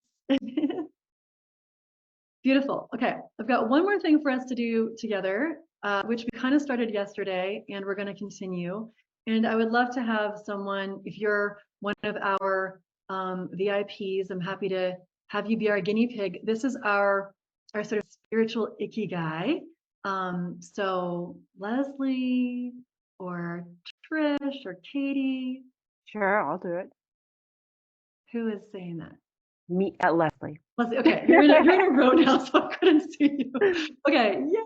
Beautiful. Okay, I've got one more thing for us to do together, which we kind of started yesterday, and we're going to continue. And I would love to have someone, if you're one of our VIPs, I'm happy to have you be our guinea pig. This is our sort of spiritual ikigai. So Leslie or Trish or Katie,
Sure, I'll do it.
who is saying that?
Meet at Leslie.
Leslie, okay, you're in a row now, so I couldn't see you. Okay, yeah.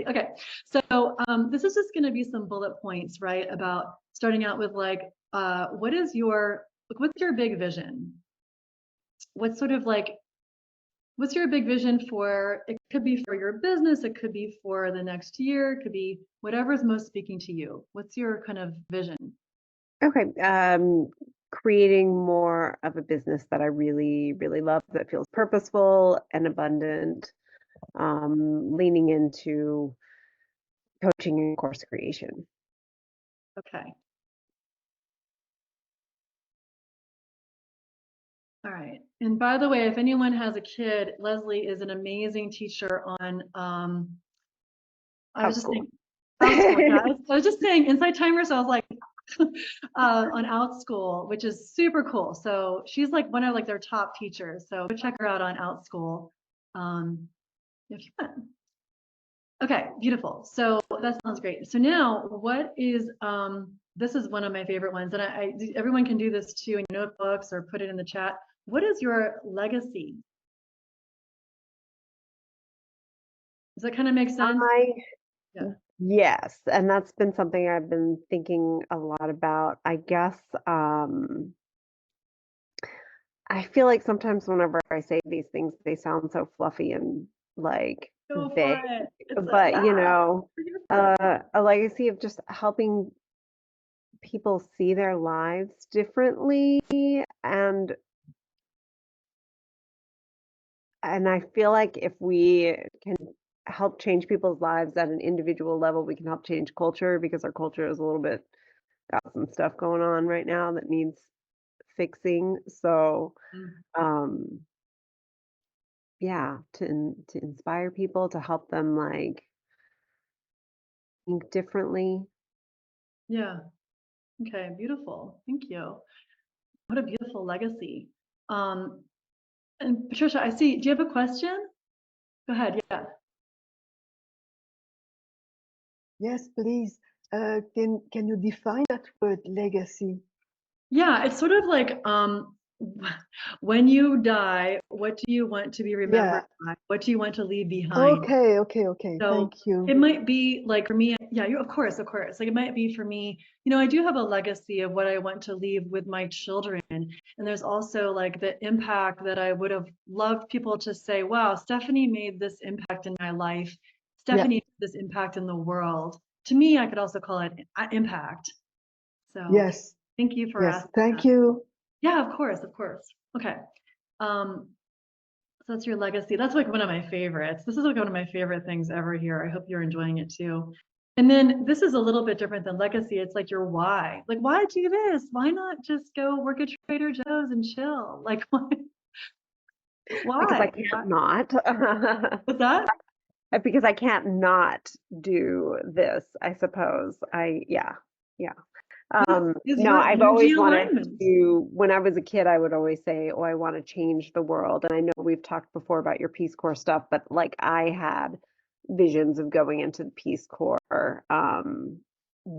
Okay, so this is just going to be some bullet points, right? About starting out with like, what's your big vision? What's your big vision for? It could be for your business, it could be for the next year, it could be whatever's most speaking to you. What's your kind of vision?
Okay. Creating more of a business that I really, really love, that feels purposeful and abundant, leaning into coaching and course creation.
Okay. All right. And by the way, if anyone has a kid, Leslie is an amazing teacher on, I was just
Outschool.
saying, Outschool. Yeah, I was just saying Insight Timer, so I was like, on Outschool, which is super cool. So she's like one of like their top teachers. So go check her out on Outschool, if you want. Okay, beautiful. So that sounds great. So now what is, this is one of my favorite ones, and everyone can do this too in notebooks or put it in the chat. What is your legacy? Does that kind of make sense? Yeah.
Yes, and that's been something I've been thinking a lot about. I guess I feel like sometimes whenever I say these things, they sound so fluffy and like
Go for
vague.
it.
But you know,
we're here for it.
a legacy of just helping people see their lives differently, and I feel like if we can help change people's lives at an individual level, we can help change culture, because our culture is a little bit got some stuff going on right now that needs fixing. So, um, yeah, to inspire people, to help them like think differently.
Yeah. Okay, beautiful. Thank you. What a beautiful legacy. And Patricia, I see, do you have a question? Go ahead, yeah.
Yes, please. Can you define that word legacy?
Yeah, it's sort of like when you die, what do you want to be remembered by? What do you want to leave behind?
Okay.
So
Thank you.
it might be like for me, yeah, of course. Like it might be for me, I do have a legacy of what I want to leave with my children. And there's also like the impact that I would have loved people to say, wow, Stephanie made this impact in my life. Stephanie made this impact in the world. To me, I could also call it impact. So
Yes.
thank you for
Yes.
asking
Thank
that.
you.
Yeah, of course. Okay. So that's your legacy. That's like one of my favorites. This is like one of my favorite things ever here. I hope you're enjoying it too. And then this is a little bit different than legacy. It's like your why. Like, why do this? Why not just go work at Trader Joe's and chill? Like, why?
Because I
Why?
can't not.
What's that?
Because I can't not do this, I suppose. Yeah.
Is
No,
your
I've
energy
always wanted
alignment.
to, when I was a kid, I would always say, oh, I want to change the world. And I know we've talked before about your Peace Corps stuff, but like I had visions of going into the Peace Corps,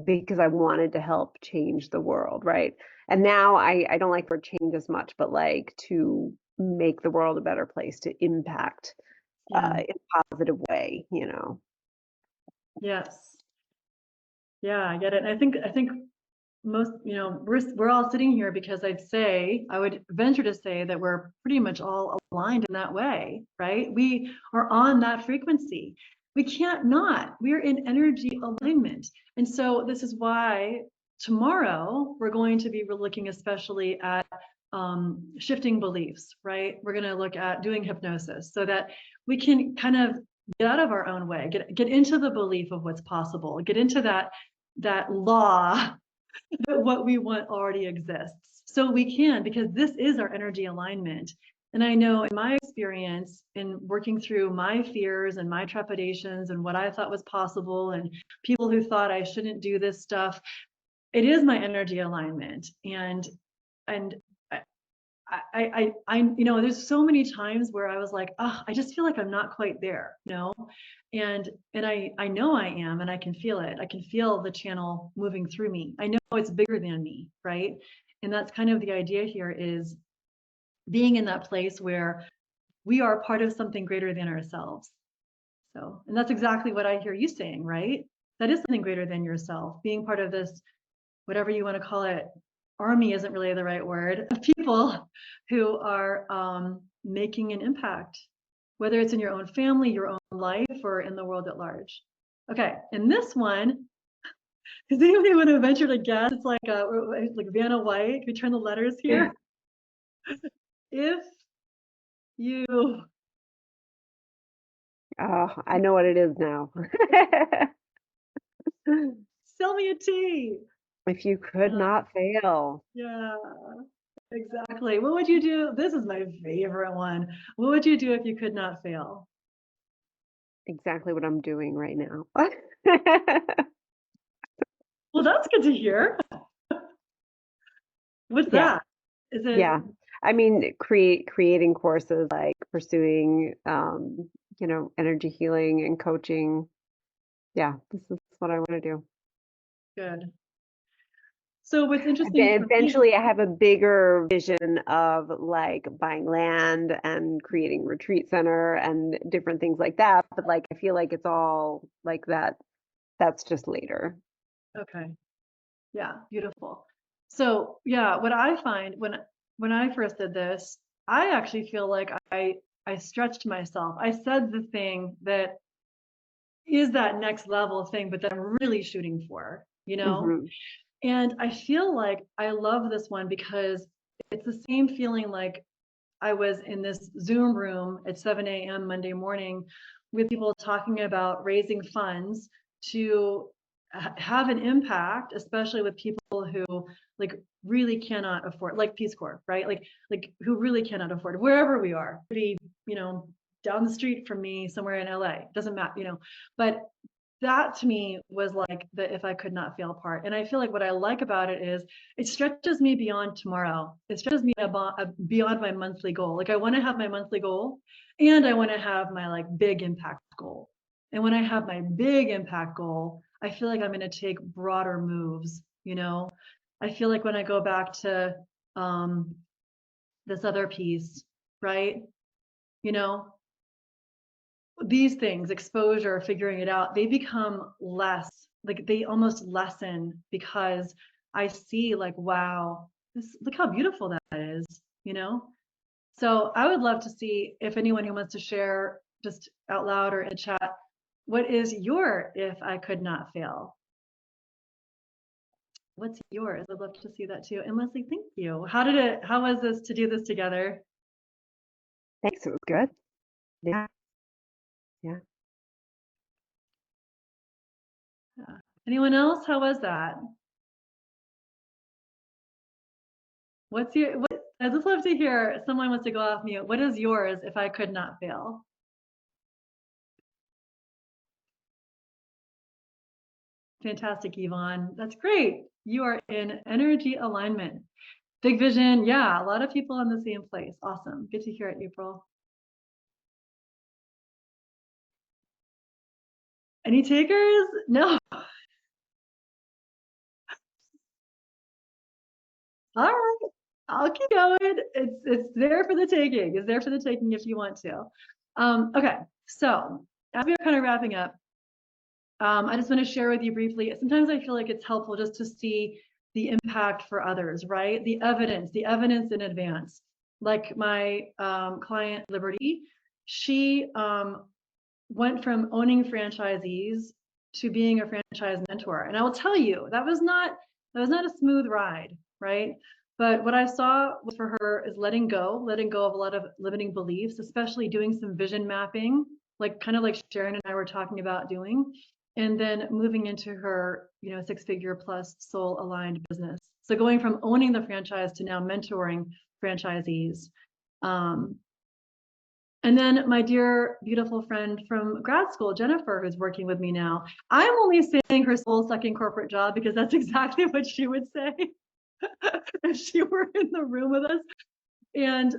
because I wanted to help change the world, right? And now I don't like the word change as much, but like to make the world a better place, to impact
Yeah.
in a positive way,
Yes. Yeah, I get it. I think most, we're all sitting here because I would venture to say that we're pretty much all aligned in that way, right? We are on that frequency. We can't not. We're in energy alignment. And so this is why tomorrow we're going to be looking especially at shifting beliefs, right? We're going to look at doing hypnosis so that we can kind of get out of our own way, get into the belief of what's possible, get into that law that what we want already exists. So we can, because this is our energy alignment. And I know in my experience in working through my fears and my trepidations and what I thought was possible and people who thought I shouldn't do this stuff, it is my energy alignment. And there's so many times where I was like, oh, I just feel like I'm not quite there, and I know I am, and I can feel it. I can feel the channel moving through me. I know it's bigger than me, right? And that's kind of the idea here, is being in that place where we are part of something greater than ourselves. So, and that's exactly what I hear you saying, right? That is something greater than yourself, being part of this, whatever you want to call it. Army isn't really the right word, of people who are making an impact, whether it's in your own family, your own life, or in the world at large. Okay, and this one, does anybody want to venture to guess? It's like Vanna White. Can we turn the letters here? If you
Oh, I know what it is now.
sell me a tea.
If you could
Yeah.
not fail.
Yeah, exactly. What would you do? This is my favorite one. What would you do if you could not fail?
Exactly what I'm doing right now.
Well, that's good to hear. What's
Yeah.
that? Is it
Yeah. I mean, creating courses, like pursuing, energy healing and coaching. Yeah, this is what I want to do.
good? So what's interesting for me,
Eventually, I have a bigger vision of like buying land and creating retreat center and different things like that. But like, I feel like it's all like that. That's just later.
okay, yeah, beautiful. So yeah, what I find when I first did this, I actually feel like I stretched myself. I said the thing that is that next level thing, but that I'm really shooting for, you know?
Hmm.
And I feel like I love this one because it's the same feeling like I was in this Zoom room at 7 a.m. Monday morning with people talking about raising funds to have an impact, especially with people who like really cannot afford, like Peace Corps, right? Like who really cannot afford wherever we are, pretty, you know, down the street from me, somewhere in LA, doesn't matter, you know, but that to me was like the if I could not fail part. And I feel like what I like about it is it stretches me beyond tomorrow. It stretches me beyond my monthly goal. Like I want to have my monthly goal and I want to have my like big impact goal. And when I have my big impact goal, I feel like I'm going to take broader moves, you know? I feel like when I go back to um, this other piece, right? You know, these things, exposure, figuring it out, they become less, like they almost lessen because I see like, wow, this, look how beautiful that is, you know? So I would love to see if anyone who wants to share just out loud or in chat, what is your if I could not fail? What's yours? I'd love to see that too. And Leslie, thank you. How was this to do this together?
Thanks. It was good. Yeah. Yeah.
Yeah. Anyone else? How was that? What's your, what, I'd just love to hear, someone wants to go off mute. What is yours if I could not fail? Fantastic, Yvonne. That's great. You are in energy alignment. Big vision. Yeah, a lot of people in the same place. Awesome. Good to hear it, April. Any takers? No. All right. I'll keep going. It's there for the taking. It's there for the taking if you want to. Okay. So as we're kind of wrapping up, I just want to share with you briefly. Sometimes I feel like it's helpful just to see the impact for others, right? The evidence in advance. Like my client Liberty, she went from owning franchisees to being a franchise mentor. And I will tell you, that was not a smooth ride, right? But what I saw was for her is letting go of a lot of limiting beliefs, especially doing some vision mapping, like kind of like Sharon and I were talking about doing, and then moving into her, you know, 6-figure plus soul aligned business. So going from owning the franchise to now mentoring franchisees. And then my dear, beautiful friend from grad school, Jennifer, who's working with me now, I'm only saying her soul sucking corporate job because that's exactly what she would say if she were in the room with us. And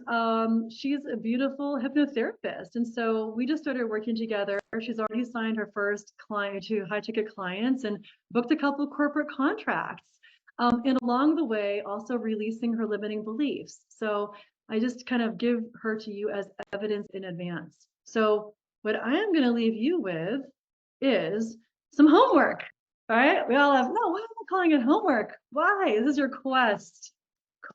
she's a beautiful hypnotherapist. And so we just started working together. She's already signed her first client, 2 high ticket clients, and booked a couple corporate contracts. And along the way, also releasing her limiting beliefs. So I just kind of give her to you as evidence in advance. So what I am going to leave you with is some homework. All right. We all have, no, why am I calling it homework? Why? This is your quest.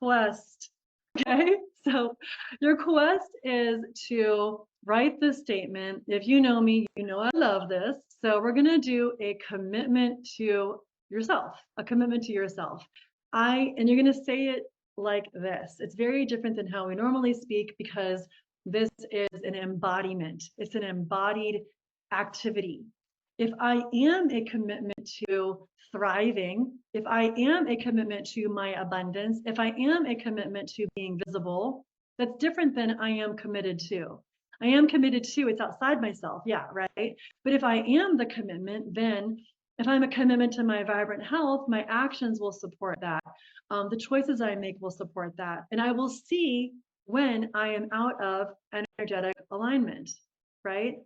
Okay. So your quest is to write this statement. If you know me, you know I love this. So we're going to do a commitment to yourself, a commitment to yourself. And you're going to say it like this. It's very different than how we normally speak because this is an embodiment. It's an embodied activity. if I am a commitment to thriving, if I am a commitment to my abundance, if I am a commitment to being visible, that's different than I am committed to. I am committed to, it's outside myself, yeah, right? But if I am the commitment, then if I'm a commitment to my vibrant health, my actions will support that. The choices I make will support that. And I will see when I am out of energetic alignment, right?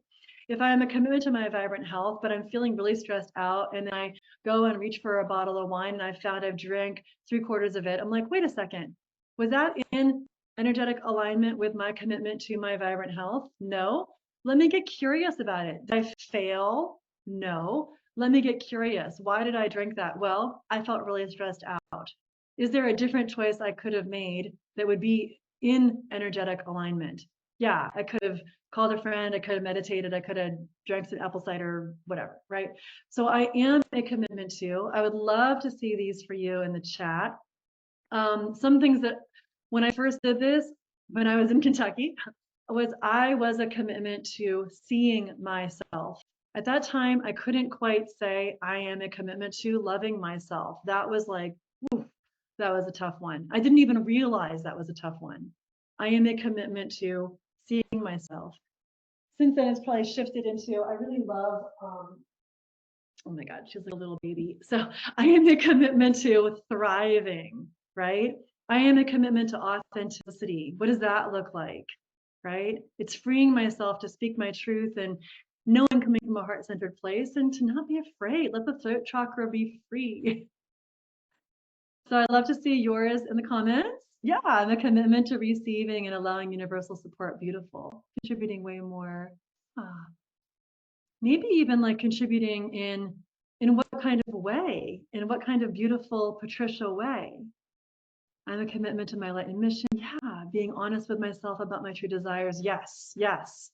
If I am a commitment to my vibrant health, but I'm feeling really stressed out and I go and reach for a bottle of wine and I found I've drank 3/4 of it, I'm like, wait a second, was that in energetic alignment with my commitment to my vibrant health? No. Let me get curious about it. Did I fail? No. Let me get curious. Why did I drink that? Well, I felt really stressed out. Is there a different choice I could have made that would be in energetic alignment? Yeah, I could have called a friend, I could have meditated, I could have drank some apple cider, whatever, right? So I am a commitment to. I would love to see these for you in the chat. Some things that when I first did this, when I was in Kentucky, I was a commitment to seeing myself. At that time, I couldn't quite say I am a commitment to loving myself. That was like, whew, that was a tough one. I didn't even realize that was a tough one. I am a commitment to seeing myself. Since then, it's probably shifted into, I really love, oh my God, she's like a little baby. So I am a commitment to thriving, right? I am a commitment to authenticity. What does that look like, right? It's freeing myself to speak my truth and knowing coming from a heart-centered place and to not be afraid. Let the throat chakra be free. So I'd love to see yours in the comments. Yeah, I'm a commitment to receiving and allowing universal support. Beautiful. Contributing way more. Ah. Maybe even like contributing in what kind of way, in what kind of beautiful Patricia way. I'm a commitment to my light and mission. Yeah, being honest with myself about my true desires. Yes, yes.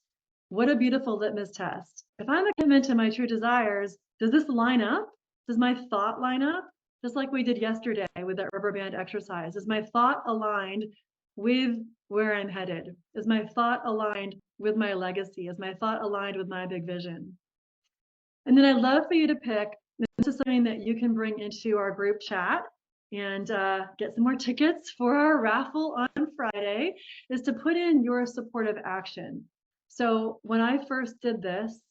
What a beautiful litmus test. If I'm a commitment to my true desires, does this line up? Does my thought line up? Just like we did yesterday with that rubber band exercise. Is my thought aligned with where I'm headed? Is my thought aligned with my legacy? Is my thought aligned with my big vision? And then I'd love for you to pick, this is something that you can bring into our group chat and get some more tickets for our raffle on Friday, is to put in your supportive action. So when I first did this,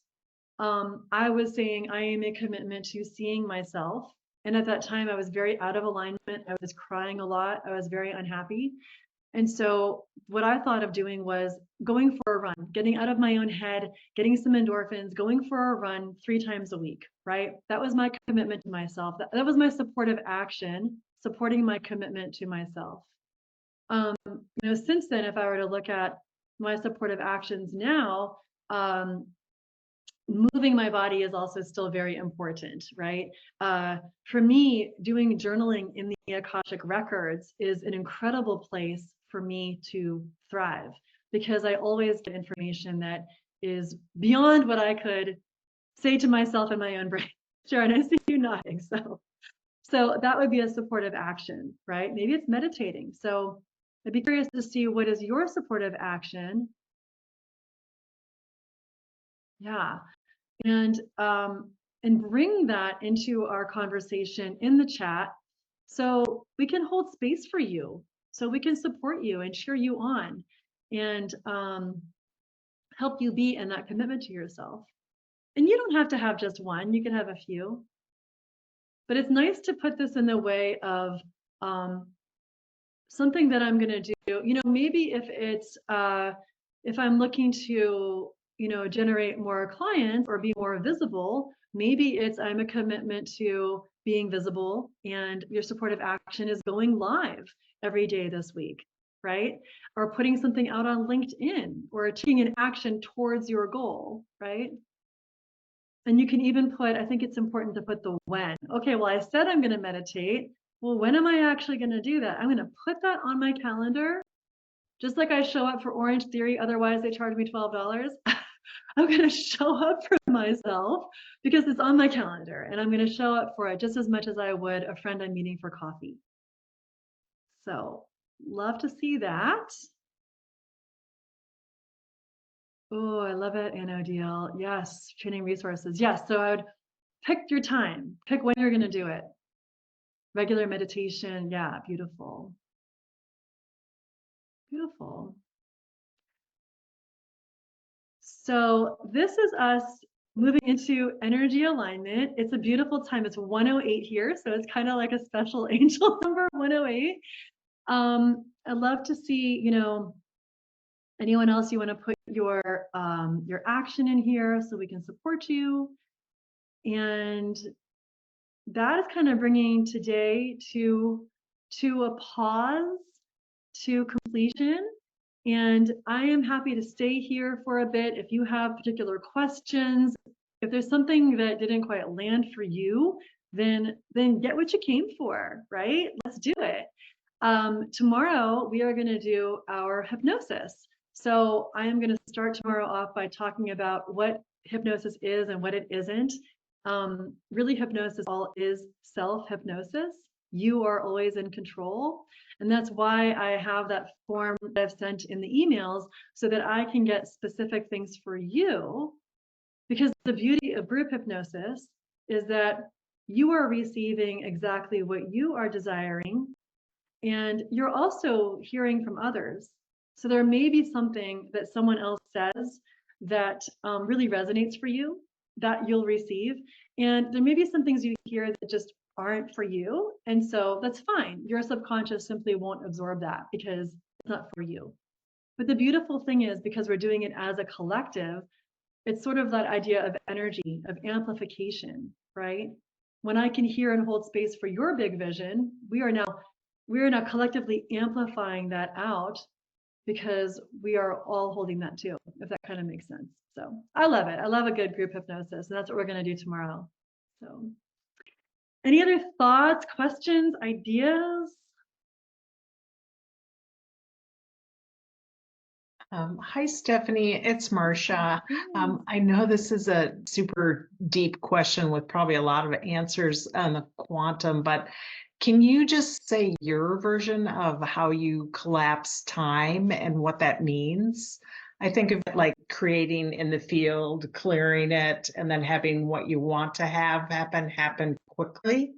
I was saying I am a commitment to seeing myself. And at that time, I was very out of alignment. I was crying a lot. I was very unhappy. And so what I thought of doing was going for a run, getting out of my own head, getting some endorphins, going for a run 3 times a week, right? That was my commitment to myself. That was my supportive action, supporting my commitment to myself. Since then, if I were to look at my supportive actions now, moving my body is also still very important, right? For me, doing journaling in the Akashic records is an incredible place for me to thrive, because I always get information that is beyond what I could say to myself in my own brain. Sharon, I see you nodding. So that would be a supportive action, right? Maybe it's meditating. So I'd be curious to see, what is your supportive action? Yeah. And bring that into our conversation in the chat, so we can hold space for you, so we can support you and cheer you on, and help you be in that commitment to yourself. And you don't have to have just one, you can have a few. But it's nice to put this in the way of something that I'm going to do. Maybe if I'm looking to generate more clients or be more visible, maybe I'm a commitment to being visible, and your supportive action is going live every day this week, right? Or putting something out on LinkedIn, or taking an action towards your goal, right? And you can even put, I think it's important to put the when. Okay, well, I said I'm going to meditate. Well, when am I actually going to do that? I'm going to put that on my calendar, just like I show up for Orange Theory. Otherwise, they charge me $12. I'm going to show up for myself because it's on my calendar, and I'm going to show up for it just as much as I would a friend I'm meeting for coffee. So love to see that. Oh, I love it, Anna Deal. Yes, training resources. Yes, so I would pick your time, pick when you're going to do it. Regular meditation. Yeah, beautiful. Beautiful. So this is us moving into energy alignment. It's a beautiful time. It's 108 here, so it's kind of like a special angel number, 108. I'd love to see, anyone else you want to put your action in here so we can support you. And that is kind of bringing today to a pause, to completion. And I am happy to stay here for a bit if you have particular questions. If there's something that didn't quite land for you, then get what you came for, right? Let's do it. Tomorrow we are going to do our hypnosis. So I am going to start tomorrow off by talking about what hypnosis is and what it isn't. Really, hypnosis all is self-hypnosis. You are always in control. And that's why I have that form that I've sent in the emails so that I can get specific things for you. Because the beauty of group hypnosis is that you are receiving exactly what you are desiring, and you're also hearing from others. So there may be something that someone else says that really resonates for you that you'll receive. And there may be some things you hear that just aren't for you. And so that's fine. Your subconscious simply won't absorb that because it's not for you. But the beautiful thing is, because we're doing it as a collective, it's sort of that idea of energy, of amplification, right? When I can hear and hold space for your big vision, we are now collectively amplifying that out because we are all holding that too, if that kind of makes sense. So I love it. I love a good group hypnosis, and that's what we're going to do tomorrow. So any other thoughts, questions, ideas?
Hi, Stephanie. It's Marcia. I know this is a super deep question with probably a lot of answers on the quantum, but can you just say your version of how you collapse time and what that means? I think of it like creating in the field, clearing it, and then having what you want to have happen quickly.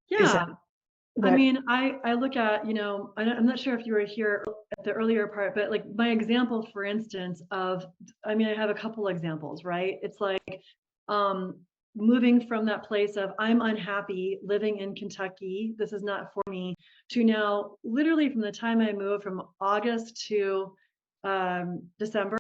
Yeah. I
that-
mean, I look at, I'm not sure if you were here at the earlier part, but like my example, for instance, I have a couple examples, right? It's like moving from that place of I'm unhappy living in Kentucky, this is not for me, to now literally from the time I moved from August to December,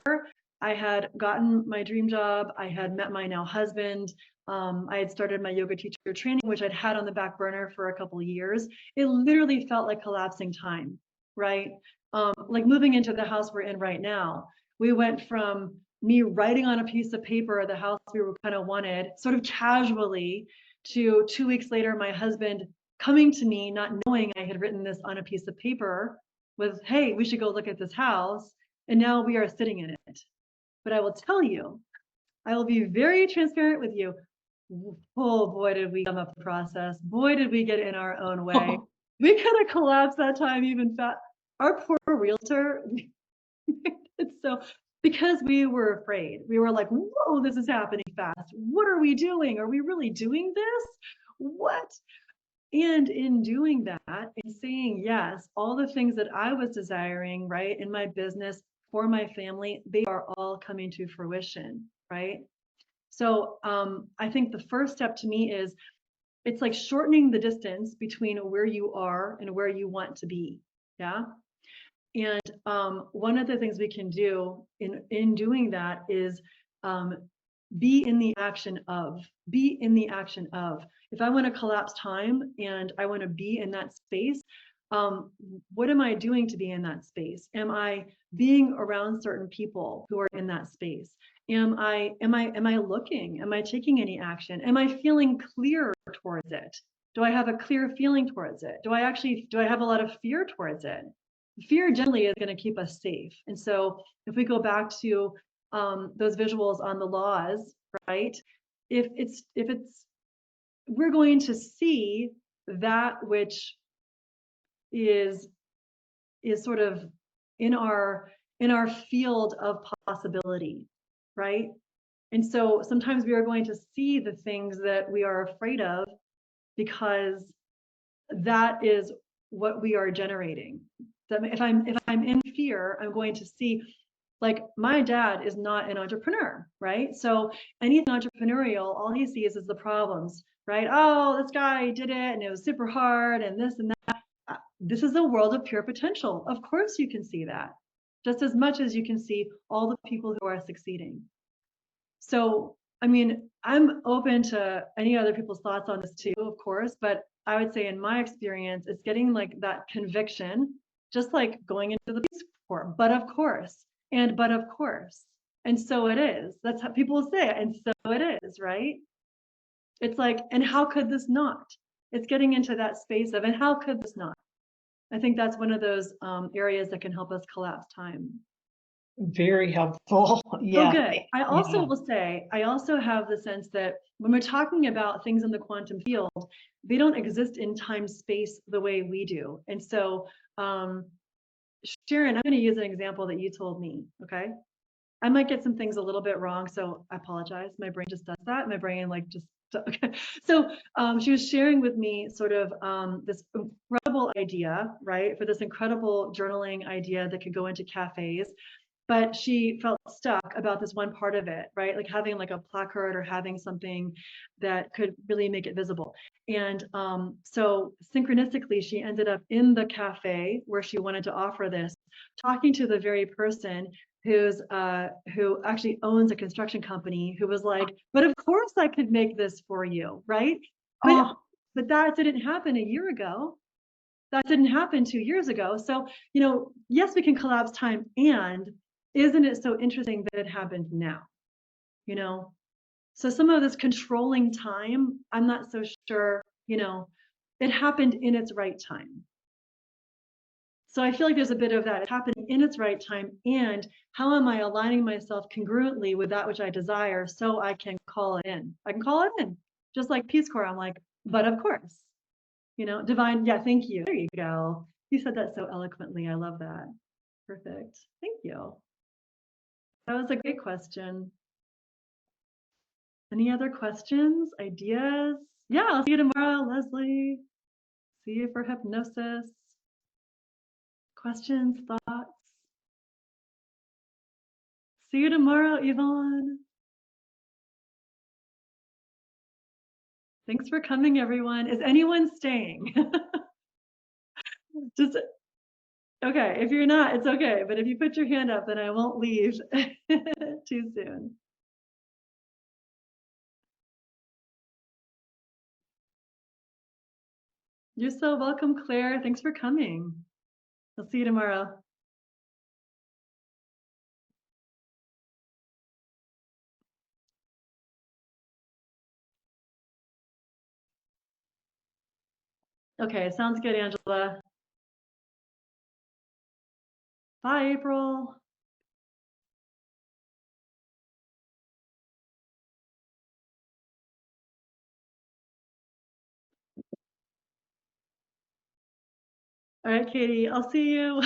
I had gotten my dream job. I had met my now husband. I had started my yoga teacher training, which I'd had on the back burner for a couple of years. It literally felt like collapsing time, right? Like moving into the house we're in right now. We went from me writing on a piece of paper the house we were kind of wanted, sort of casually, to 2 weeks later, my husband coming to me, not knowing I had written this on a piece of paper with, hey, we should go look at this house. And now we are sitting in it. But I will tell you, I will be very transparent with you. Oh boy, did we come up the process. Boy, did we get in our own way. We could have collapsed that time even fast. Our poor realtor, it's so, because we were afraid. We were like, whoa, this is happening fast. What are we doing? Are we really doing this? What? And in doing that, in saying yes, all the things that I was desiring, right, in my business, for my family, they are all coming to fruition, right? So I think the first step to me is it's like shortening the distance between where you are and where you want to be. Yeah. And one of the things we can do in doing that is be in the action of. If I want to collapse time and I want to be in that space, what am I doing to be in that space? Am I being around certain people who are in that space? Am I looking? Am I taking any action? Am I feeling clear towards it? Do I have a clear feeling towards it? Do I have a lot of fear towards it? Fear generally is going to keep us safe. And so if we go back to those visuals on the laws, right? If it's we're going to see that which is sort of in our in our field of possibility, right? And so sometimes we are going to see the things that we are afraid of because that is what we are generating. That if I'm in fear, I'm going to see, like, my dad is not an entrepreneur, right? So anything entrepreneurial, all he sees is the problems, right? Oh, this guy did it and it was super hard and this and that. This is a world of pure potential. Of course you can see that, just as much as you can see all the people who are succeeding. So, I mean, I'm open to any other people's thoughts on this too, of course, but I would say in my experience, it's getting like that conviction, just like going into the Peace Corps, but of course, and but of course. And so it is. That's how people say it. And so it is, right? It's like, and how could this not? It's getting into that space of, and how could this not? I think that's one of those areas that can help us collapse time.
Very helpful. Yeah.
Oh, good. I also
Yeah.
will say, I also have the sense that when we're talking about things in the quantum field, they don't exist in time space the way we do. And so, Sharon, I'm going to use an example that you told me. Okay. I might get some things a little bit wrong, so I apologize. My brain just does that. My brain like just okay. So she was sharing with me sort of this incredible idea, right, for this incredible journaling idea that could go into cafes. But she felt stuck about this one part of it, right? Like having like a placard or having something that could really make it visible. And so synchronistically, she ended up in the cafe where she wanted to offer this, talking to the very person who actually owns a construction company, who was like, but of course I could make this for you, right? But that didn't happen a year ago. That didn't happen 2 years ago. So, yes, we can collapse time, and isn't it so interesting that it happened now? So some of this controlling time, I'm not so sure, it happened in its right time. So I feel like there's a bit of that. It's happening in its right time. And how am I aligning myself congruently with that which I desire so I can call it in? I can call it in. Just like Peace Corps, I'm like, but of course, divine. Yeah, thank you. There you go. You said that so eloquently. I love that. Perfect. Thank you. That was a great question. Any other questions, ideas? Yeah, I'll see you tomorrow, Leslie. See you for hypnosis. Questions, thoughts? See you tomorrow, Yvonne. Thanks for coming, everyone. Is anyone staying? Just okay. If you're not, it's okay. But if you put your hand up, then I won't leave too soon. You're so welcome, Claire. Thanks for coming. I'll see you tomorrow. Okay, sounds good, Angela. Bye, April. All right, Katie, I'll see you.